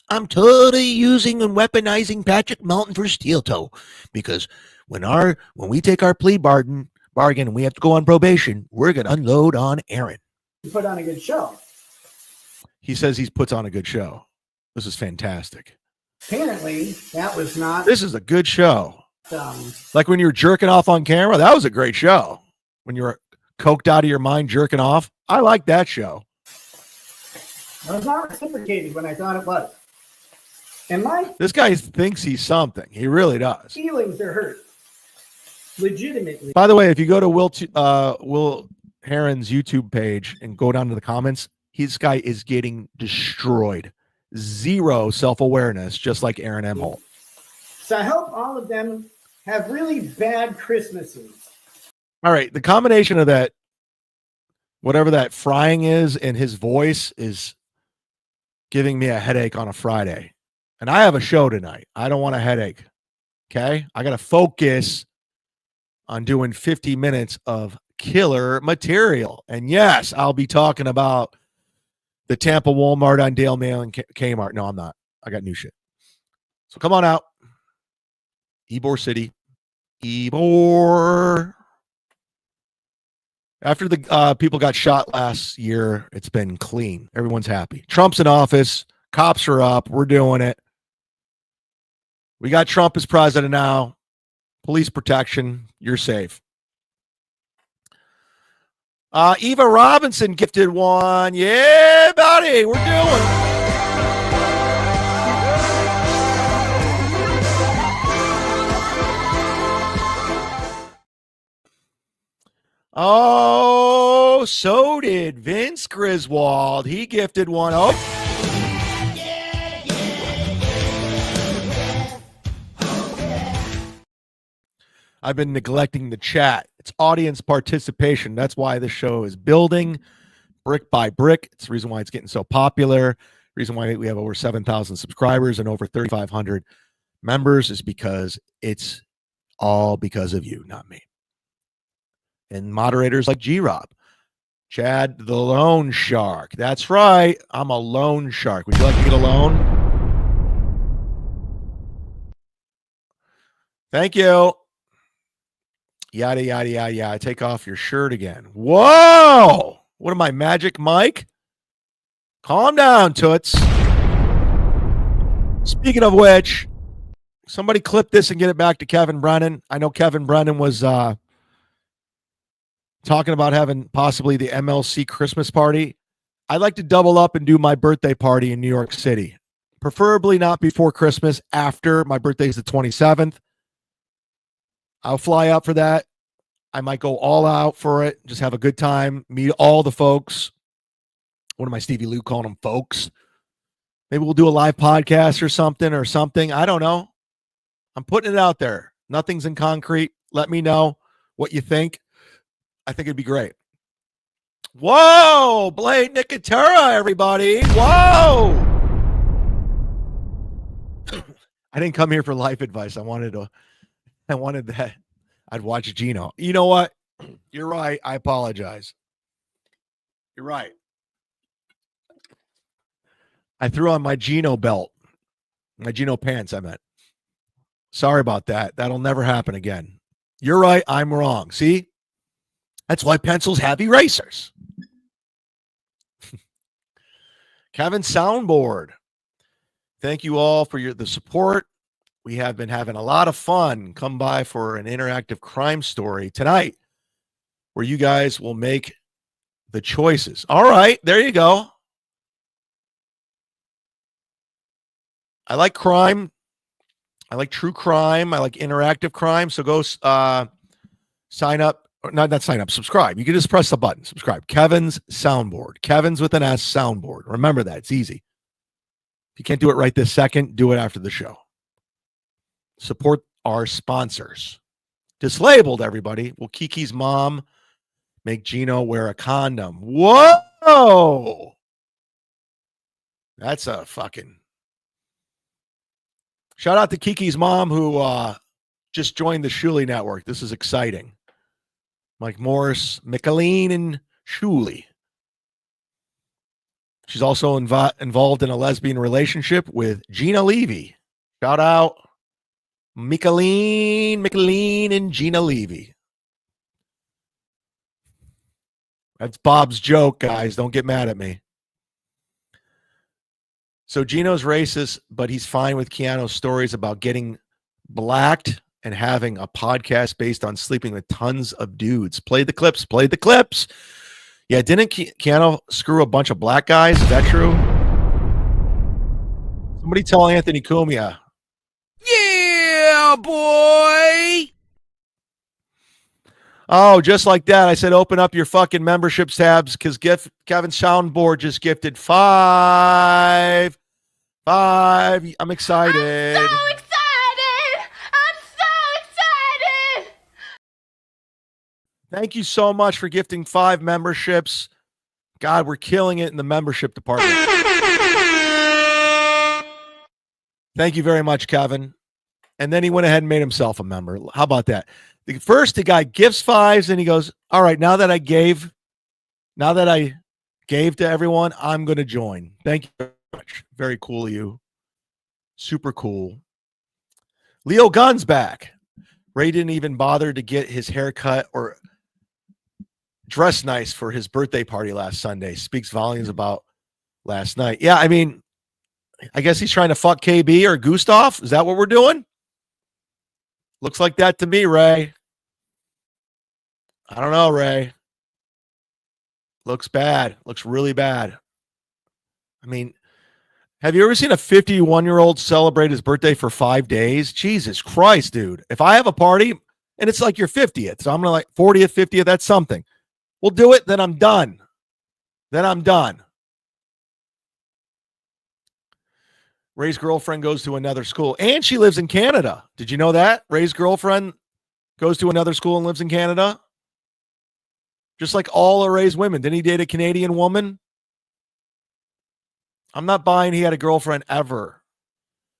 I'm totally using and weaponizing Patrick Melton for Steel Toe because when we take our plea bargain and we have to go on probation, we're going to unload on Aaron. Put on a good show. He says he puts on a good show. This is fantastic. Apparently, that was not. This is a good show. Um, Like when you were jerking off on camera, that was a great show. When you were coked out of your mind jerking off, I like that show. I was not reciprocated when I thought it was. And This guy thinks he's something. He really does. feelings are hurt. Legitimately. By the way, if you go to Will Heron's YouTube page and go down to the comments, this guy is getting destroyed. Zero self-awareness, just like Aaron Emholt. So I hope all of them have really bad Christmases. All right, the combination of that, whatever that frying is, and his voice is giving me a headache on a Friday. And I have a show tonight. I don't want a headache. Okay? I got to focus on doing 50 minutes of killer material. And yes, I'll be talking about the Tampa Walmart on Dale Mail and Kmart. No, I'm not. I got new shit. So come on out. Ybor City. Ybor. After the people got shot last year, it's been clean. Everyone's happy. Trump's in office. Cops are up. We're doing it. We got Trump as president now. Police protection. You're safe. Eva Robinson gifted one. Yeah, buddy. We're doing it. Oh, so did Vince Griswold. He gifted one. Oh. I've been neglecting the chat. It's audience participation. That's why the show is building brick by brick. It's the reason why it's getting so popular. The reason why we have over 7,000 subscribers and over 3,500 members is because it's all because of you, not me. And moderators like G-Rob. Chad the Loan Shark. That's right. I'm a loan shark. Would you like to get a loan? Thank you. Yada, yada, yada, yada. Take off your shirt again. Whoa! What am I, Magic Mike? Calm down, Toots. Speaking of which, somebody clip this and get it back to Kevin Brennan. I know Kevin Brennan was talking about having possibly the MLC Christmas party. I'd like to double up and do my birthday party in New York City. Preferably not before Christmas, after. My birthday is the 27th. I'll fly out for that. I might go all out for it. Just have a good time. Meet all the folks. What am I, Stevie Lou, calling them folks? Maybe we'll do a live podcast or something. I don't know. I'm putting it out there. Nothing's in concrete. Let me know what you think. I think it'd be great. Whoa, Blade Nicotera, everybody. Whoa. I didn't come here for life advice. I wanted that. I'd watch Gino. You know what? You're right. I apologize. You're right. I threw on my Gino belt. My Gino pants, I meant. Sorry about that. That'll never happen again. You're right. I'm wrong. See? That's why pencils have erasers. Kevin Soundboard. Thank you all for the support. We have been having a lot of fun. Come by for an interactive crime story tonight where you guys will make the choices. All right, there you go. I like crime. I like true crime. I like interactive crime. So go sign up. Not sign up, subscribe. You can just press the button, subscribe. Kevin's Soundboard. Kevin's with an S, Soundboard. Remember that. It's easy. If you can't do it right this second, do it after the show. Support our sponsors. Dislabeled, everybody. Will Kiki's mom make Gino wear a condom? Whoa! That's a fucking... Shout out to Kiki's mom who just joined the Shuli Network. This is exciting. Mike Morris, Micheline, and Shuli. She's also involved in a lesbian relationship with Gina Levy. Shout out Micheline, and Gina Levy. That's Bob's joke, guys. Don't get mad at me. So Gino's racist, but he's fine with Keanu's stories about getting blacked and having a podcast based on sleeping with tons of dudes. Play the clips. Yeah, didn't Keanu screw a bunch of black guys? Is that true? Somebody tell Anthony Cumia. Yeah, boy. Oh, just like that. I said open up your fucking membership tabs because Kevin Soundboard just gifted five. I'm excited. I'm so excited. Thank you so much for gifting 5 memberships. God, we're killing it in the membership department. Thank you very much, Kevin. And then he went ahead and made himself a member. How about that? The guy gifts 5s and he goes, all right, now that I gave to everyone, I'm going to join. Thank you very much. Very cool of you. Super cool. Leo Gunn's back. Ray didn't even bother to get his haircut or dress nice for his birthday party last Sunday. Speaks volumes about last night. Yeah, I mean, I guess he's trying to fuck KB or Gustav. Is that what we're doing? Looks like that to me, Ray. I don't know, Ray. Looks bad. Looks really bad. I mean, have you ever seen a 51-year-old celebrate his birthday for 5 days? Jesus Christ, dude. If I have a party and it's like your 50th, so I'm going to like 40th, 50th, that's something. We'll do it, then I'm done. Ray's girlfriend goes to another school, and she lives in Canada. Did you know that? Ray's girlfriend goes to another school and lives in Canada? Just like all of Ray's women. Didn't he date a Canadian woman? I'm not buying he had a girlfriend ever.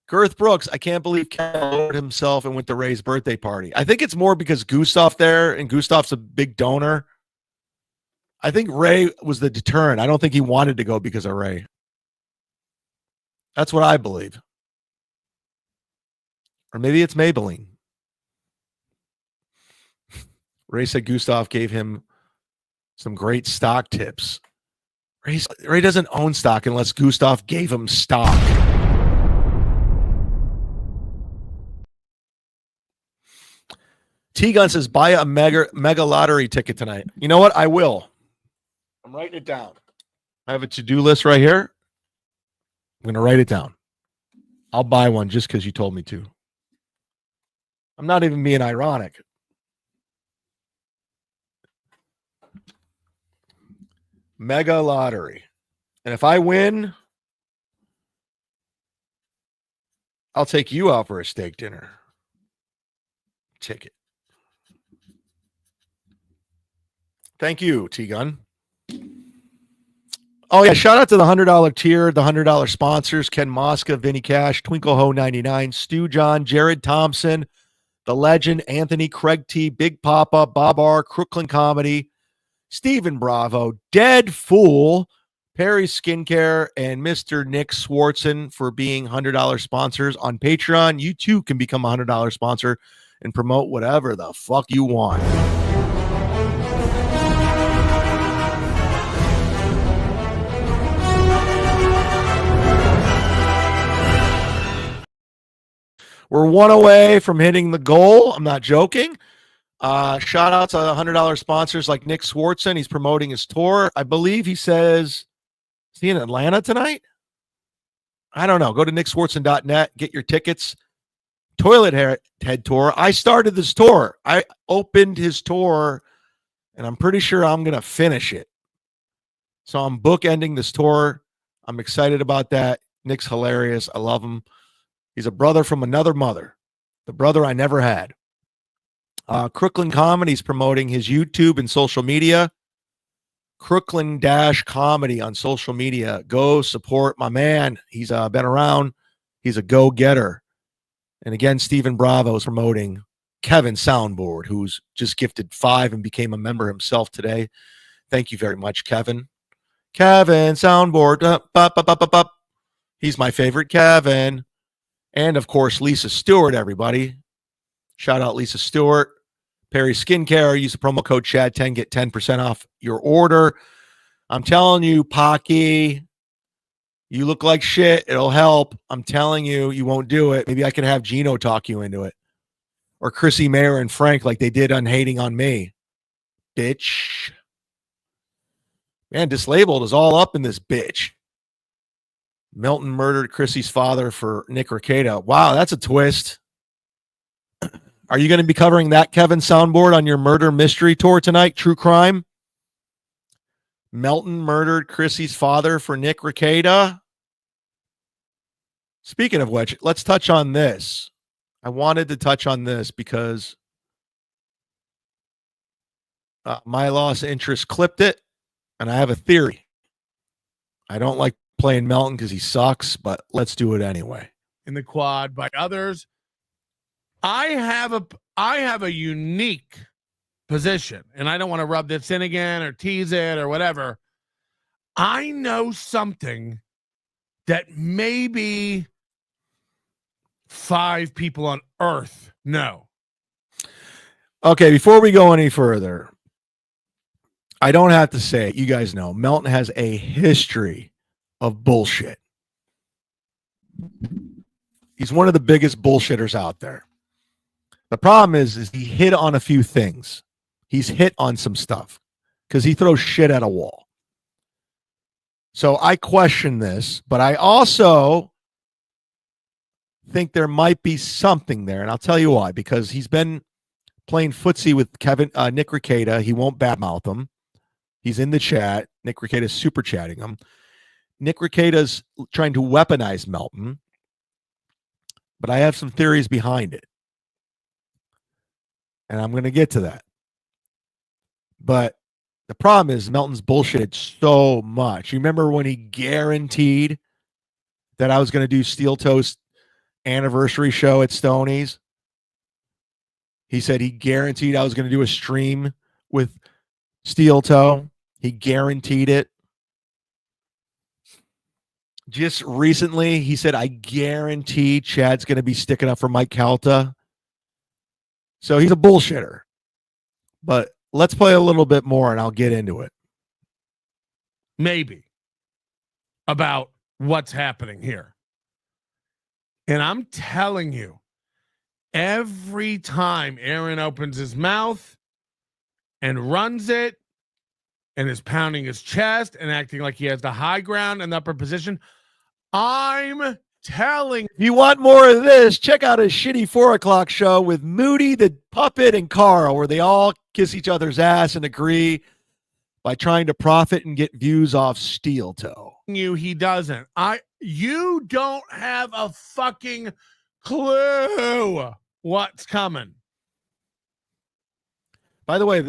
Girth Brooks, I can't believe Ken lowered himself and went to Ray's birthday party. I think it's more because Gustav there, and Gustav's a big donor. I think Ray was the deterrent. I don't think he wanted to go because of Ray. That's what I believe. Or maybe it's Maybelline. Ray said Gustav gave him some great stock tips. Ray doesn't own stock unless Gustav gave him stock. T-Gun says, buy a mega lottery ticket tonight. You know what? I will. I'm writing it down. I have a to-do list right here. I'm going to write it down. I'll buy one just because you told me to. I'm not even being ironic. Mega lottery. And if I win, I'll take you out for a steak dinner. Ticket. Thank you, T-Gun. Oh, yeah. Shout out to the $100 tier, the $100 sponsors, Ken Mosca, Vinny Cash, Twinkle Ho 99, Stu John, Jared Thompson, The Legend, Anthony, Craig T, Big Papa, Bob R, Crooklyn Comedy, Stephen Bravo, Dead Fool, Perry Skincare, and Mr. Nick Swartzen for being $100 sponsors on Patreon. You too can become a $100 sponsor and promote whatever the fuck you want. We're one away from hitting the goal. I'm not joking. Shout out to $100 sponsors like Nick Swartzen. He's promoting his tour. I believe he says, is he in Atlanta tonight? I don't know. Go to nickswartzen.net. Get your tickets. Toilet Head Tour. I started this tour. I opened his tour, and I'm pretty sure I'm going to finish it. So I'm bookending this tour. I'm excited about that. Nick's hilarious. I love him. He's a brother from another mother, the brother I never had. Crooklyn Comedy's promoting his YouTube and social media. Crooklyn-Comedy on social media. Go support my man. He's been around. He's a go-getter. And again, Stephen Bravo is promoting Kevin Soundboard, who's just gifted 5 and became a member himself today. Thank you very much, Kevin. Kevin Soundboard. He's my favorite Kevin. And, of course, Lisa Stewart, everybody. Shout out Lisa Stewart. Perry Skincare. Use the promo code CHAD10. Get 10% off your order. I'm telling you, Pocky, you look like shit. It'll help. I'm telling you, you won't do it. Maybe I can have Gino talk you into it. Or Chrissy Mayer and Frank like they did on Hating on Me. Bitch. Man, Dislabeled is all up in this bitch. Melton murdered Chrissy's father for Nick Rekieta. Wow, that's a twist. Are you going to be covering that, Kevin Soundboard, on your murder mystery tour tonight? True crime? Melton murdered Chrissy's father for Nick Rekieta. Speaking of which, let's touch on this. I wanted to touch on this because my loss interest clipped it, and I have a theory. I don't like playing Melton because he sucks, but let's do it anyway. in the quad by others. I have a unique position, and I don't want to rub this in again or tease it or whatever. I know something that maybe 5 people on Earth know. Okay, before we go any further, I don't have to say it. You guys know Melton has a history of bullshit. He's one of the biggest bullshitters out there. The problem is he hit on a few things. He's hit on some stuff because he throws shit at a wall. So I question this, but I also think there might be something there, and I'll tell you why. Because he's been playing footsie with Nick Rekieta. He won't badmouth him. He's in the chat. Nick Rekieta's super chatting him. Nick Rekieta's trying to weaponize Melton, but I have some theories behind it, and I'm going to get to that. But the problem is Melton's bullshitted so much. You remember when he guaranteed that I was going to do Steel Toast anniversary show at Stoney's? He said he guaranteed I was going to do a stream with Steel Toe. He guaranteed it. Just recently, he said, I guarantee Chad's going to be sticking up for Mike Calta. So he's a bullshitter. But let's play a little bit more and I'll get into it. Maybe. About what's happening here. And I'm telling you, every time Aaron opens his mouth and runs it and is pounding his chest and acting like he has the high ground and the upper position, I'm telling you, want more of this? Check out his shitty 4 o'clock show with Moody, the puppet, and Carl, where they all kiss each other's ass and agree by trying to profit and get views off Steel Toe. He doesn't. You don't have a fucking clue what's coming. By the way,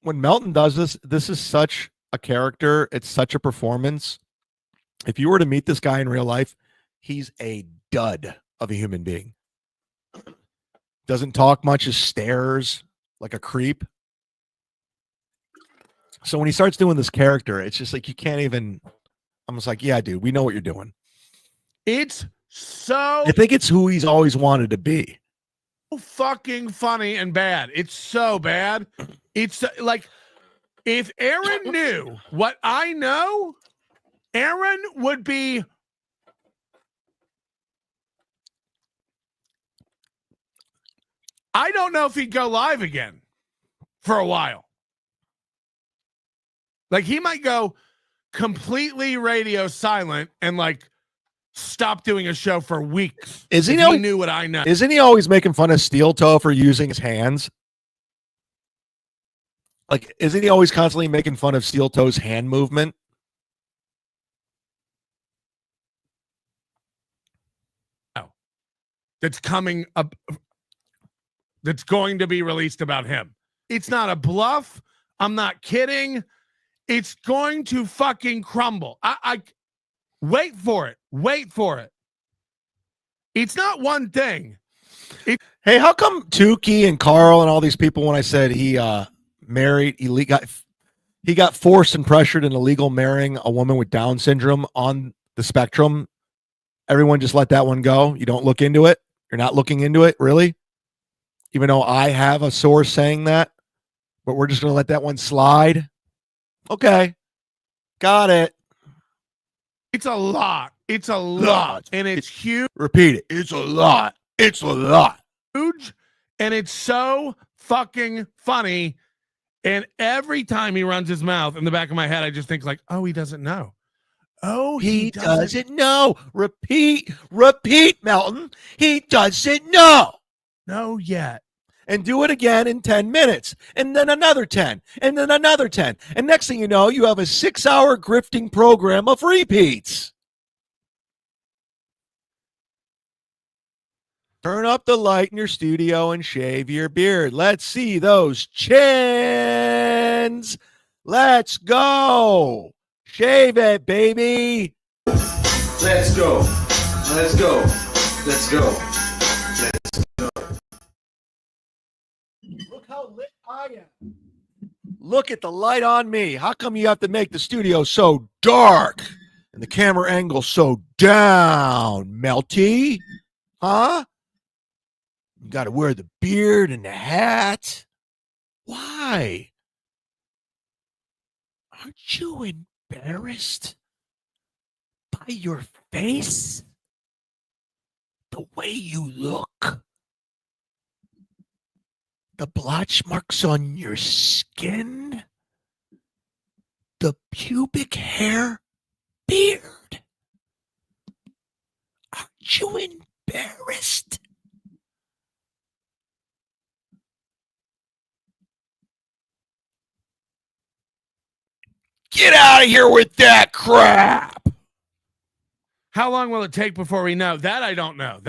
when Melton does this is such a character. It's such a performance. If you were to meet this guy in real life, he's a dud of a human being. Doesn't talk much, just stares like a creep. So when he starts doing this character, it's just like you can't even. I'm just like, yeah, dude, we know what you're doing. It's so. I think it's who he's always wanted to be. Fucking funny and bad. It's so bad. It's like if Aaron knew what I know, Aaron would be. I don't know if he'd go live again for a while. Like he might go completely radio silent and like stop doing a show for weeks. Is he knew what I know? Isn't he always making fun of Steel Toe for using his hands? Like, isn't he always constantly making fun of Steel Toe's hand movement? Oh, that's coming up. That's going to be released about him. It's not a bluff. I'm not kidding. It's going to fucking crumble. I wait for it. Wait for it. It's not one thing. Hey, how come Tukey and Carl and all these people, when I said he married, he got forced and pressured and illegal marrying a woman with Down syndrome on the spectrum, everyone just let that one go? You don't look into it? You're not looking into it, really? Even though I have a source saying that, but we're just going to let that one slide? Okay. Got it. It's a lot. It's a lot. And it's huge. Repeat it. It's a lot. It's a lot. Huge. And it's so fucking funny. And every time he runs his mouth, in the back of my head, I just think like, oh, he doesn't know. Oh, he doesn't know. Repeat, Melton. He doesn't know. No yet. And do it again in 10 minutes. And then another 10. And then another 10. And next thing you know, you have a 6-hour grifting program of repeats. Turn up the light in your studio and shave your beard. Let's see those chins. Let's go. Shave it, baby. Let's go. Let's go. Let's go. Look how lit I am. Look at the light on me. How come you have to make the studio so dark and the camera angle so down, Melty? Huh? You got to wear the beard and the hat. Why? Aren't you embarrassed by your face? The way you look? The blotch marks on your skin? The pubic hair beard? Aren't you embarrassed? Get out of here with that crap. How long will it take before we know? That I don't know.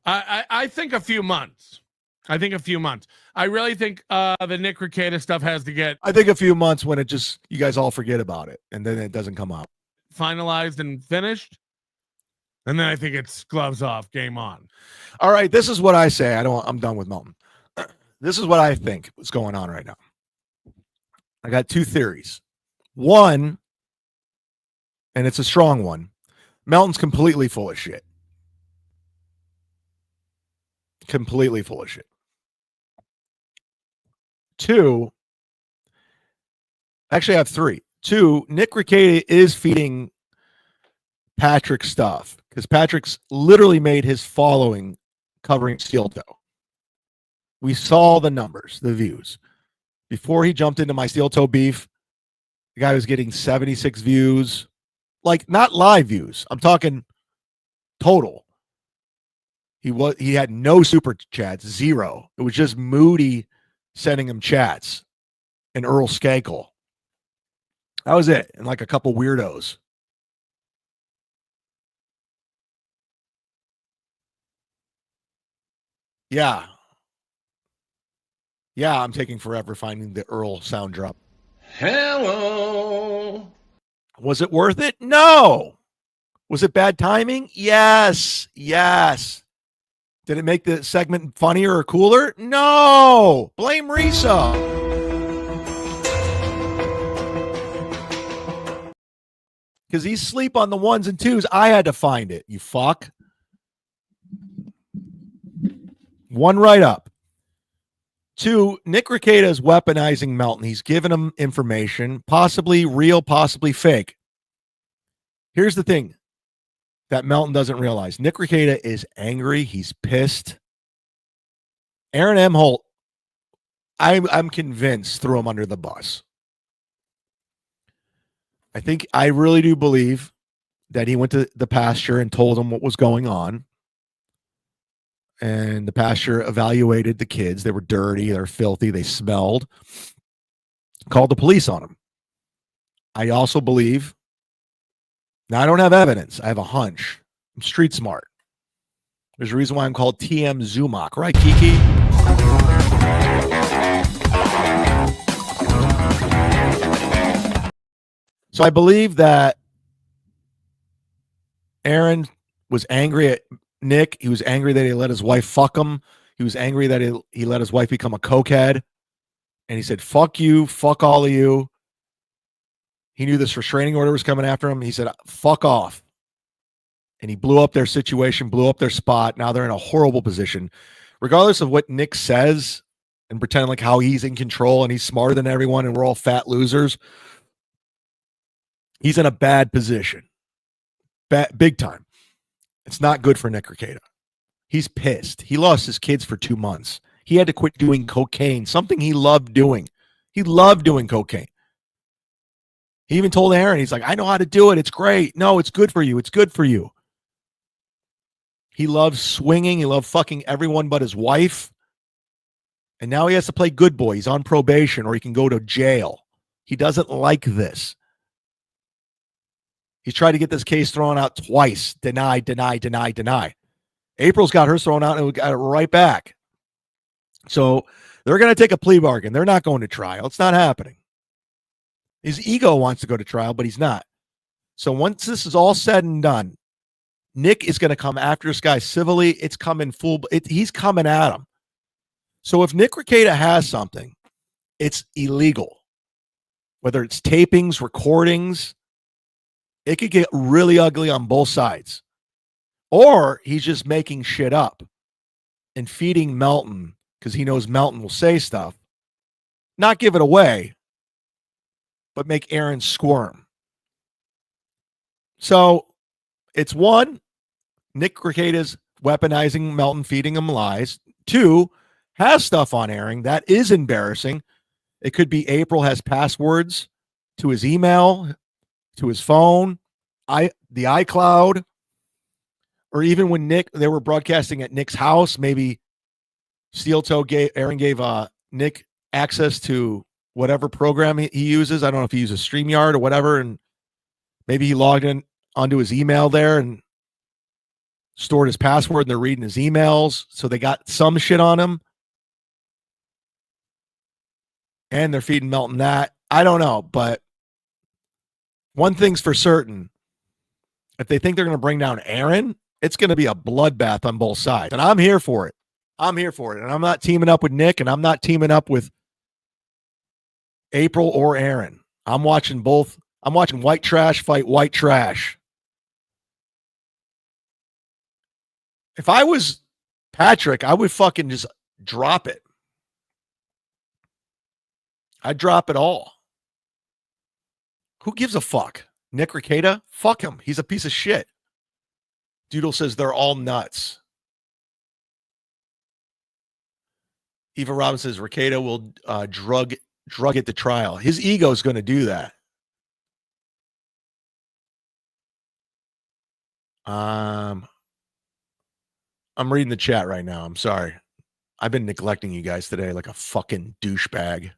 I think a few months. I really think the Nick Rekieta stuff has to get I think a few months when it just, you guys all forget about it and then it doesn't come out. finalized and finished. And then I think it's gloves off, game on. All right, this is what I say. I'm done with Melton. This is what I think is going on right now. I got two theories. One, and it's a strong one, Melton's completely full of shit. Completely full of shit. Two, actually I have three. Two, Nick Rekieta is feeding Patrick stuff because Patrick's literally made his following covering Steel Toe. We saw the numbers, the views. Before he jumped into my Steel Toe beef, the guy was getting 76 views, like not live views. I'm talking total. He had no super chats, zero. It was just Moody sending him chats and Earl Skakel. That was it. And like a couple weirdos. Yeah. Yeah, I'm taking forever finding the Earl sound drop. Hello. Was it worth it? No. Was it bad timing? Yes. Yes. Did it make the segment funnier or cooler? No. Blame Risa. Because he's asleep on the ones and twos. I had to find it, you fuck. One right up. Two, Nick Rekieta is weaponizing Melton. He's giving him information, possibly real, possibly fake. Here's the thing that Melton doesn't realize. Nick Rekieta is angry. He's pissed. Aaron M. Holt, I'm convinced, threw him under the bus. I really do believe that he went to the pasture and told him what was going on. And the pasture evaluated the kids. They were dirty. They're filthy. They smelled. Called the police on them. I also believe, now I don't have evidence. I have a hunch. I'm street smart. There's a reason why I'm called TM Zumock. Right, Kiki? So I believe that Aaron was angry at Nick. He was angry that he let his wife fuck him. He was angry that he let his wife become a cokehead. And he said, fuck you, fuck all of you. He knew this restraining order was coming after him. He said, fuck off. And he blew up their situation, blew up their spot. Now they're in a horrible position. Regardless of what Nick says and pretend like how he's in control and he's smarter than everyone and we're all fat losers, he's in a bad position. Big time. It's not good for Nick Rekieta. He's pissed. He lost his kids for 2 months. He had to quit doing cocaine, something he loved doing. He loved doing cocaine. He even told Aaron, he's like, I know how to do it. It's great. No, it's good for you. It's good for you. He loves swinging. He loved fucking everyone but his wife. And now he has to play good boy. He's on probation or he can go to jail. He doesn't like this. He's tried to get this case thrown out twice. Deny. April's got hers thrown out and we got it right back. So they're going to take a plea bargain. They're not going to trial. It's not happening. His ego wants to go to trial, but he's not. So once this is all said and done, Nick is going to come after this guy civilly. It's coming full. He's coming at him. So if Nick Rekieta has something, it's illegal. Whether it's tapings, recordings, it could get really ugly on both sides. Or he's just making shit up and feeding Melton because he knows Melton will say stuff. Not give it away, but make Aaron squirm. So it's one, Nick Rekieta's weaponizing Melton, feeding him lies. Two, has stuff on Aaron. That is embarrassing. It could be April has passwords to his email, to his phone, the iCloud, or even when they were broadcasting at Nick's house, maybe Aaron gave Nick access to whatever program he uses. I don't know if he uses StreamYard or whatever, and maybe he logged in onto his email there and stored his password, and they're reading his emails, so they got some shit on him. And they're feeding Melton that. I don't know, but one thing's for certain. If they think they're going to bring down Aaron, it's going to be a bloodbath on both sides. And I'm here for it. I'm here for it. And I'm not teaming up with Nick, and I'm not teaming up with April or Aaron. I'm watching both. I'm watching white trash fight white trash. If I was Patrick, I would fucking just drop it. I'd drop it all. Who gives a fuck? Nick Rekieta? Fuck him. He's a piece of shit. Doodle says they're all nuts. Eva Robbins says Rekieta will drug it to trial. His ego is going to do that. I'm reading the chat right now. I'm sorry. I've been neglecting you guys today like a fucking douchebag.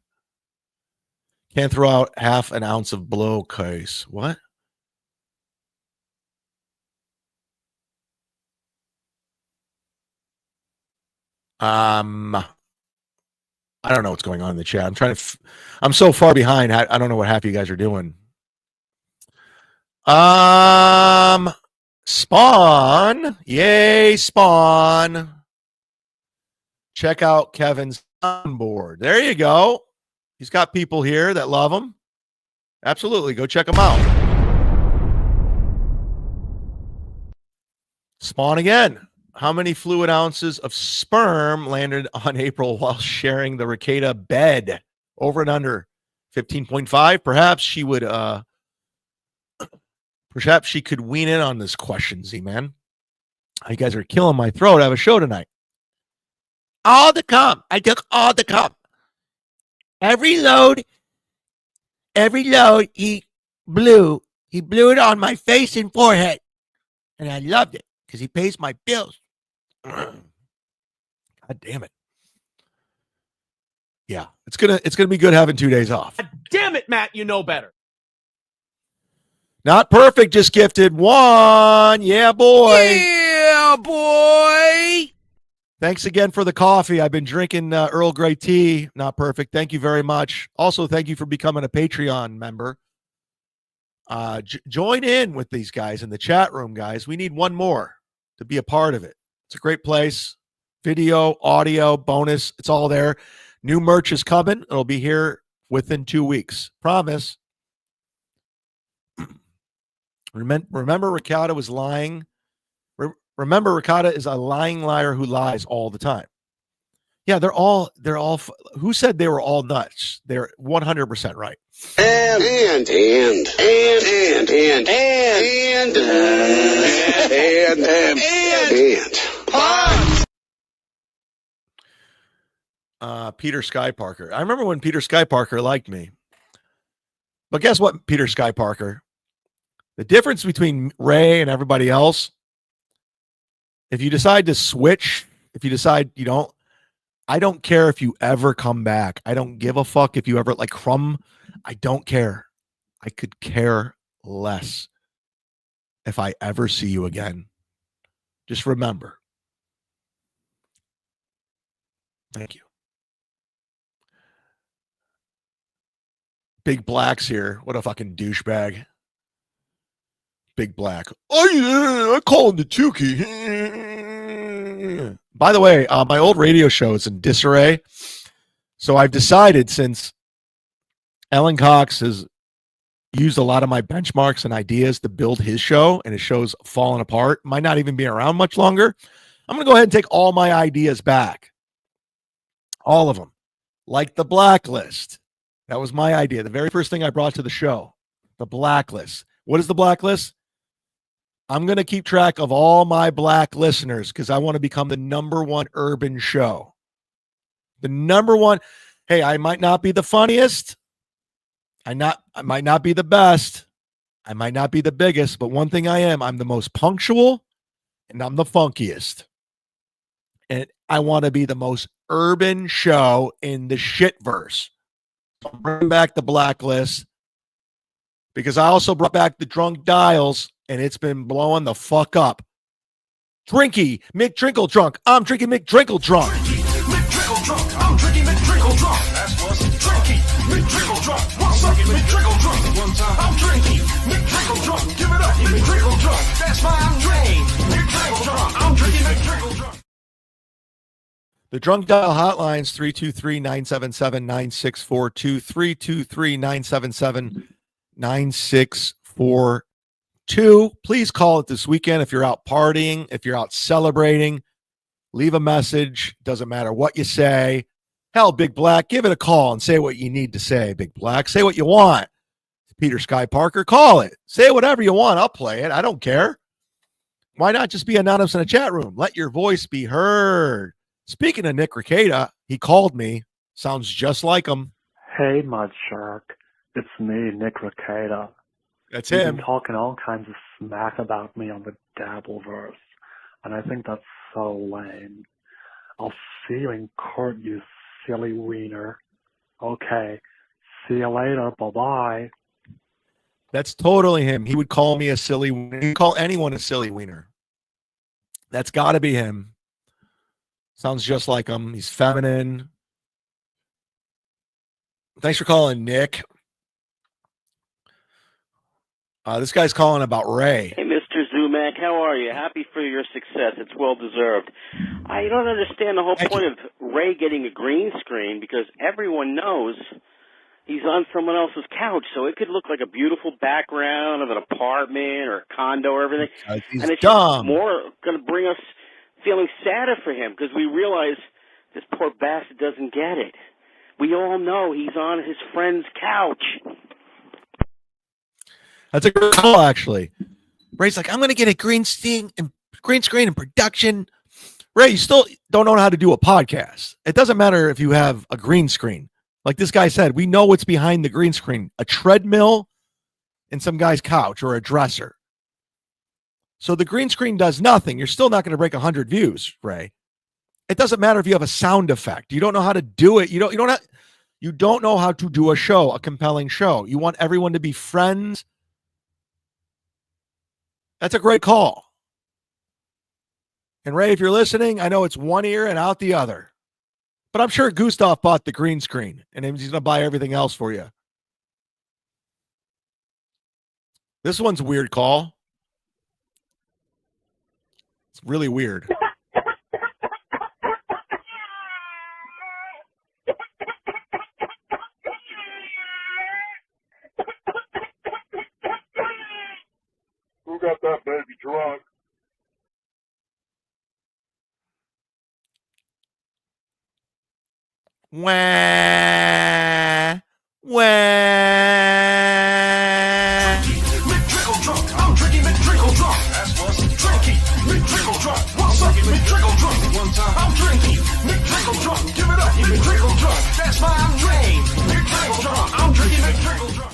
Can't throw out half an ounce of blow case. What? I don't know what's going on in the chat. I'm trying to. I'm so far behind. I don't know what half of you guys are doing. Spawn. Yay, Spawn. Check out Kevin's on board. There you go. He's got people here that love him. Absolutely. Go check him out. Spawn again. How many fluid ounces of sperm landed on April while sharing the Rekieta bed? Over and under 15.5. Perhaps she would perhaps she could wean in on this question, Z-Man. You guys are killing my throat. I have a show tonight. All the cum. I took all the cum. Every load he blew it on my face and forehead. And I loved it because he pays my bills. God damn it. Yeah, it's gonna be good having 2 days off. God damn it, Matt, you know better. Not perfect, just gifted one. Yeah, boy. Yeah, boy. Thanks again for the coffee. I've been drinking Earl Grey tea. Not perfect. Thank you very much. Also, thank you for becoming a Patreon member. Join in with these guys in the chat room, guys. We need one more to be a part of it. It's a great place. Video, audio, bonus. It's all there. New merch is coming. It'll be here within 2 weeks. Promise. Remember, Rekieta was lying. Remember, Rekieta is a lying liar who lies all the time. Yeah, they're all. Who said they were all nuts? They're 100% right. And. Peter Sky Parker. I remember when Peter Sky Parker liked me. But guess what, Peter Sky Parker? The difference between Ray and everybody else, if you decide to switch, if you decide you don't, I don't care if you ever come back. I don't give a fuck if you ever, like Crumb, I don't care. I could care less if I ever see you again. Just remember. Thank you. Big Black's here. What a fucking douchebag. Big Black. Oh, yeah, I call him the Tukey. By the way, my old radio show is in disarray. So I've decided, since Ellen Cox has used a lot of my benchmarks and ideas to build his show, and his show's fallen apart, might not even be around much longer, I'm going to go ahead and take all my ideas back. All of them. Like the Blacklist. That was my idea. The very first thing I brought to the show. The Blacklist. What is the Blacklist? I'm going to keep track of all my black listeners because I want to become the #1 urban show. The #1. Hey, I might not be the funniest. I might not be the best. I might not be the biggest, but one thing I am, I'm the most punctual and I'm the funkiest. And I want to be the most urban show in the shitverse. I'm bringing back the Blacklist because I also brought back the Drunk Dials, and it's been blowing the fuck up. Drinky, McDrinkle Drunk. I'm drinking McDrinkle Drunk. McDrinkle drunk, I'm drinking McDrinkle drunk. That's what's drinky. McDrinkle drunk, what's up? McDrinkle drunk. One time, I'm drinking McDrinkle drunk. Give it up, McDrinkle drunk. That's my name. McDrinkle drunk, I'm drinking McDrinkle drunk. The Drunk Dial hotlines 323-977-9642, 323-977-9642. Please call it this weekend if you're out partying, if you're out celebrating. Leave a message. Doesn't matter what you say. Hell, Big Black, give it a call and say what you need to say, Big Black. Say what you want. Peter Sky Parker, call it. Say whatever you want. I'll play it. I don't care. Why not just be anonymous in a chat room? Let your voice be heard. Speaking of Nick Rekieta, he called me. Sounds just like him. Hey, Mud Shark. It's me, Nick Rekieta. That's You've him. been talking all kinds of smack about me on the Dabbleverse, and I think that's so lame. I'll see you in court, you silly wiener. Okay. See you later. Bye-bye. That's totally him. He would call me a silly wiener. He'd call anyone a silly wiener. That's got to be him. Sounds just like him. He's feminine. Thanks for calling, Nick. This guy's calling about Ray. Hey, Mr. Zumock, how are you? Happy for your success. It's well-deserved. I don't understand the whole point of Ray getting a green screen because everyone knows he's on someone else's couch, so it could look like a beautiful background of an apartment or a condo or everything. He's and it's dumb. just more going to bring us feeling sadder for him because we realize this poor bastard doesn't get it. We all know he's on his friend's couch. That's a good call, actually. Ray's like, I'm going to get a green screen and production. Ray, you still don't know how to do a podcast. It doesn't matter if you have a green screen. Like this guy said, we know what's behind the green screen. A treadmill and some guy's couch or a dresser. So the green screen does nothing. You're still not going to break 100 views, Ray. It doesn't matter if you have a sound effect. You don't know how to do it. You don't know how to do a show, a compelling show. You want everyone to be friends. That's a great call. And Ray, if you're listening, I know it's one ear and out the other. But I'm sure Gustav bought the green screen and he's going to buy everything else for you. This one's a weird call. It's really weird. Who got that baby drunk? Wah, wah. McDrinkle drunk, I'm drinking McDrinkle drunk. That's what's drinky. McDrinkle drunk, what's up? McDrinkle drunk. One time, I'm drinking McDrinkle drunk. Give it up, McDrinkle drunk. That's my name. McDrinkle drunk, I'm drinking McDrinkle drunk.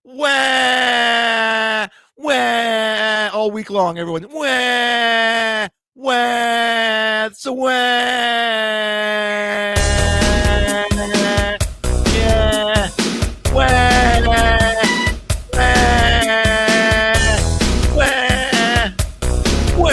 Wah, wah. All week long, everyone. Wah, wah. It's a wah. Yeah. Wah, wah, wah, wah, wah, wah.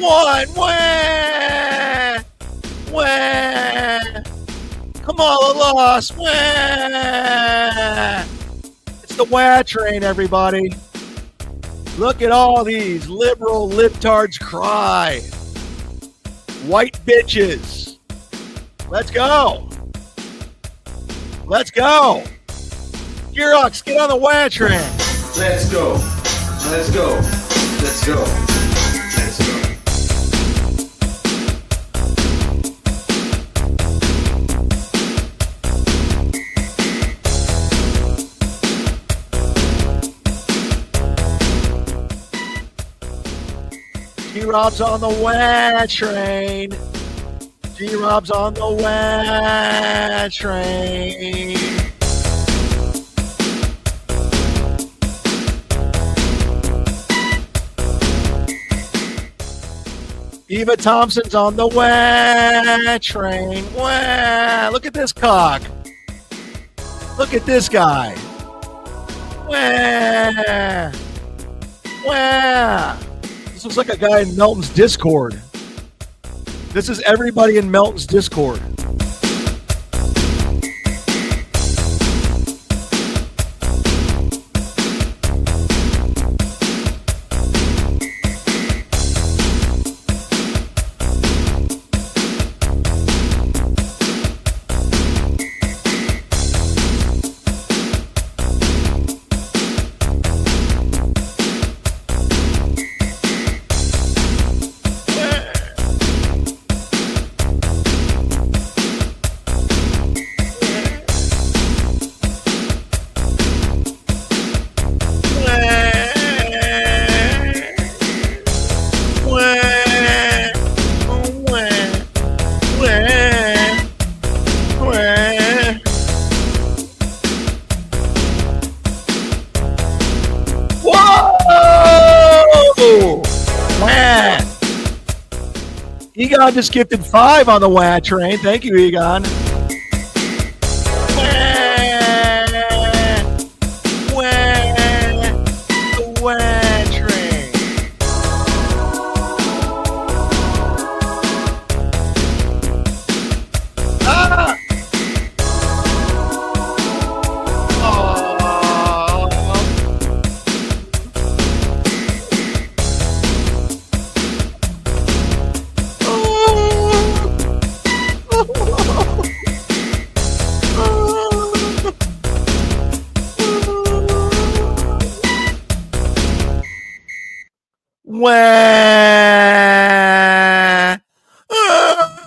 on. Wah! Wah! Come on, lost. Wah! It's the wah train, everybody. Look at all these liberal libtards cry. White bitches. Let's go. Let's go. Cucks, get on the wah train. Let's go. Let's go. Let's go. Let's go. G-Rob's on the wah train. G-Rob's on the wah train. Eva Thompson's on the wah train. Wah! Look at this cock. Look at this guy. Wah! Wah! This looks like a guy in Melton's Discord. This is everybody in Melton's Discord. Egon just gifted 5 on the wah train. Thank you, Egon. The wah train. Ah! Wah!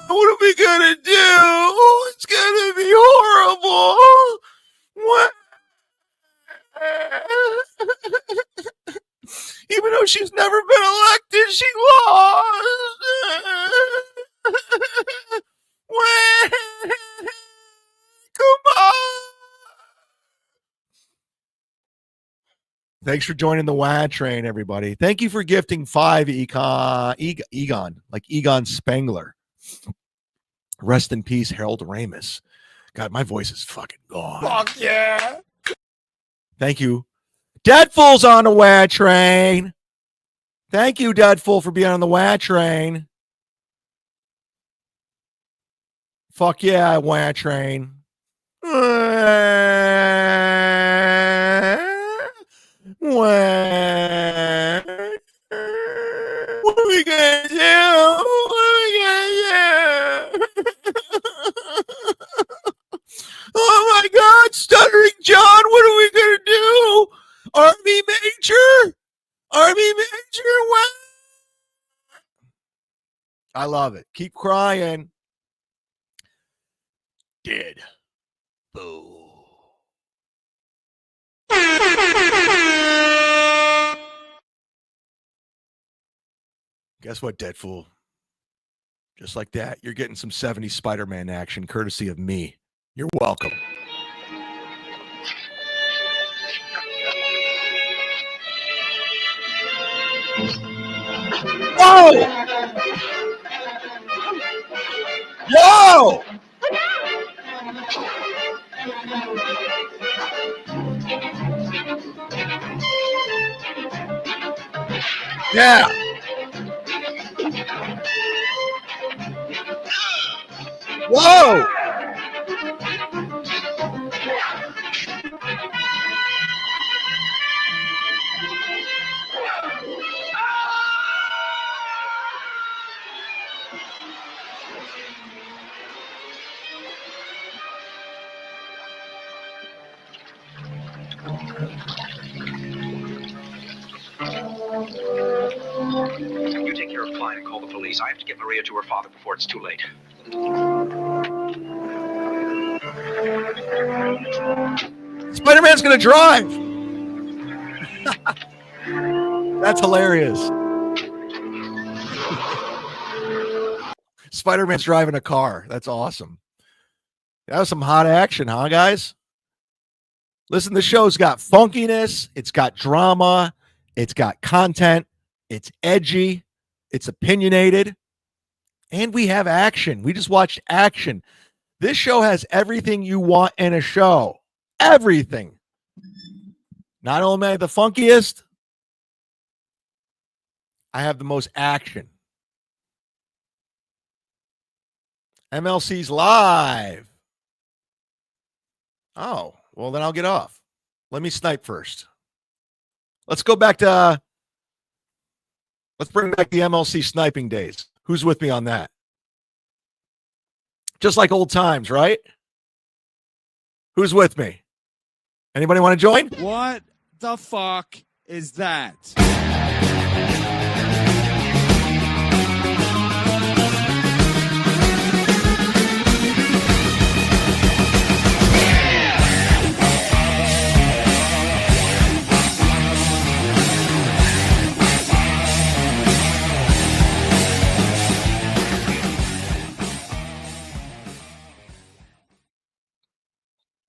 What are we gonna do? It's gonna be horrible. Wah! Even though she's never been elected, she lost. Wah! Come on. Thanks for joining the wah train, everybody. Thank you for gifting 5, Egon, like Egon Spengler. Rest in peace, Harold Ramis. God, my voice is fucking gone. Fuck yeah. Thank you. Deadpool's on the wah train. Thank you, Deadpool, for being on the wah train. Fuck yeah, wah train. What are we gonna do? What are we gonna do? Oh my God, Stuttering John, what are we gonna do? Army Major? Army Major, what? I love it. Keep crying. Dead. Boo. Guess what, Deadpool? Just like that, you're getting some 70s Spider-Man action courtesy of me. You're welcome. Whoa! Whoa! Yeah. Whoa! You take care of Klein and call the police. I have to get Maria to her father before it's too late. Spider-Man's gonna drive. That's hilarious. Spider-Man's driving a car. That's awesome. That was some hot action, huh, guys? Listen, the show's got funkiness. It's got drama. It's got content. It's edgy. It's opinionated. And we have action. We just watched action. This show has everything you want in a show. Everything. Not only am I the funkiest, I have the most action. MLC's live. Oh, well, then I'll get off. Let me snipe first. Let's go back to, let's bring back the MLC sniping days. Who's with me on that? Just like old times, right? Who's with me? Anybody want to join? What the fuck is that?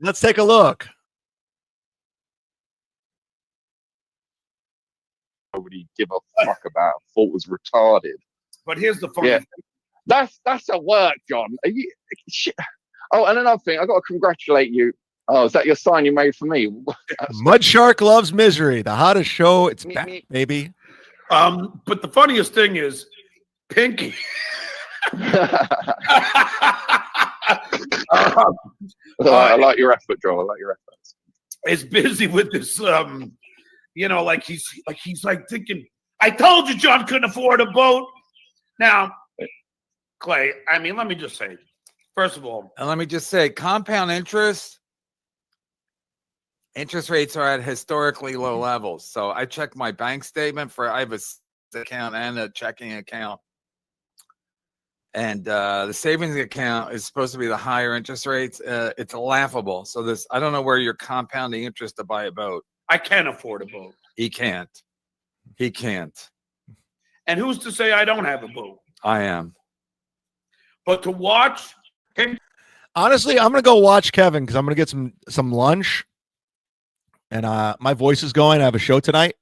Let's take a look. Nobody give a fuck about. Thought was retarded. But here's the funny thing. That's a work, John. Are you, shit. Oh, and another thing, I got to congratulate you. Oh, is that your sign you made for me? Mud Shark loves misery. The hottest show. It's back, baby. But the funniest thing is Pinky. I like your effort, Joe. I like your efforts. Is busy with this, you know, like he's thinking, I told you John couldn't afford a boat. Now, Clay, I mean, let me just say, first of all, and let me just say, compound interest rates are at historically low levels. So I checked my bank statement I have a account and a checking account. And the savings account is supposed to be the higher interest rates. It's laughable. So I don't know where you're compounding interest to buy a boat. I can't afford a boat. He can't. And who's to say I don't have a boat? I am. But to watch. Honestly, I'm going to go watch Kevin because I'm going to get some lunch. And my voice is going. I have a show tonight.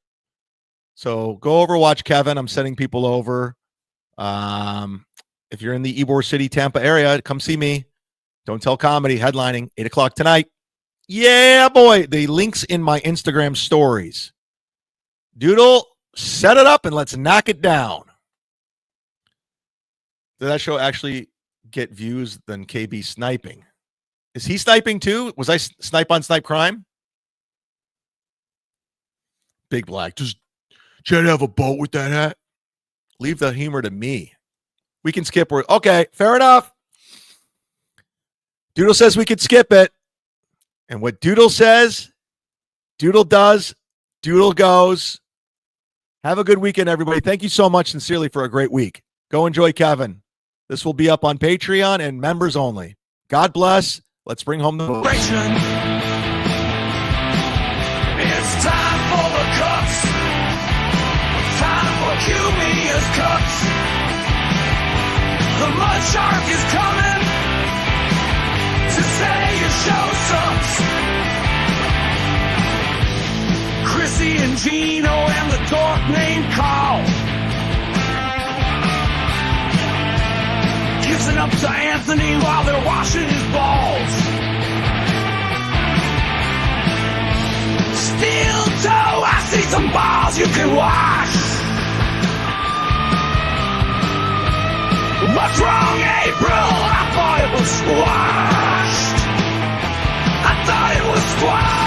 So go over, watch Kevin. I'm sending people over. If you're in the Ybor City, Tampa area, come see me. Don't Tell Comedy, headlining, 8 o'clock tonight. Yeah, boy. The link's in my Instagram stories. Doodle, set it up and let's knock it down. Did that show actually get views than KB sniping? Is he sniping too? Was I snipe on snipe crime? Big Black, does Chad have a boat with that hat? Leave the humor to me. We can skip. Okay, fair enough. Doodle says we could skip it. And what Doodle says, Doodle does, Doodle goes. Have a good weekend, everybody. Thank you so much, sincerely, for a great week. Go enjoy Kevin. This will be up on Patreon and members only. God bless. Let's bring home the boat. It's time for the Cucks. Time for Cumia'S Cucks. The mud shark is coming to say your show sucks. Chrissy and Gino and the dork named Carl. Kissing up to Anthony while they're washing his balls. Steel toe, I see some balls you can wash. What's wrong, April? I thought it was was squashed. I thought it was squashed.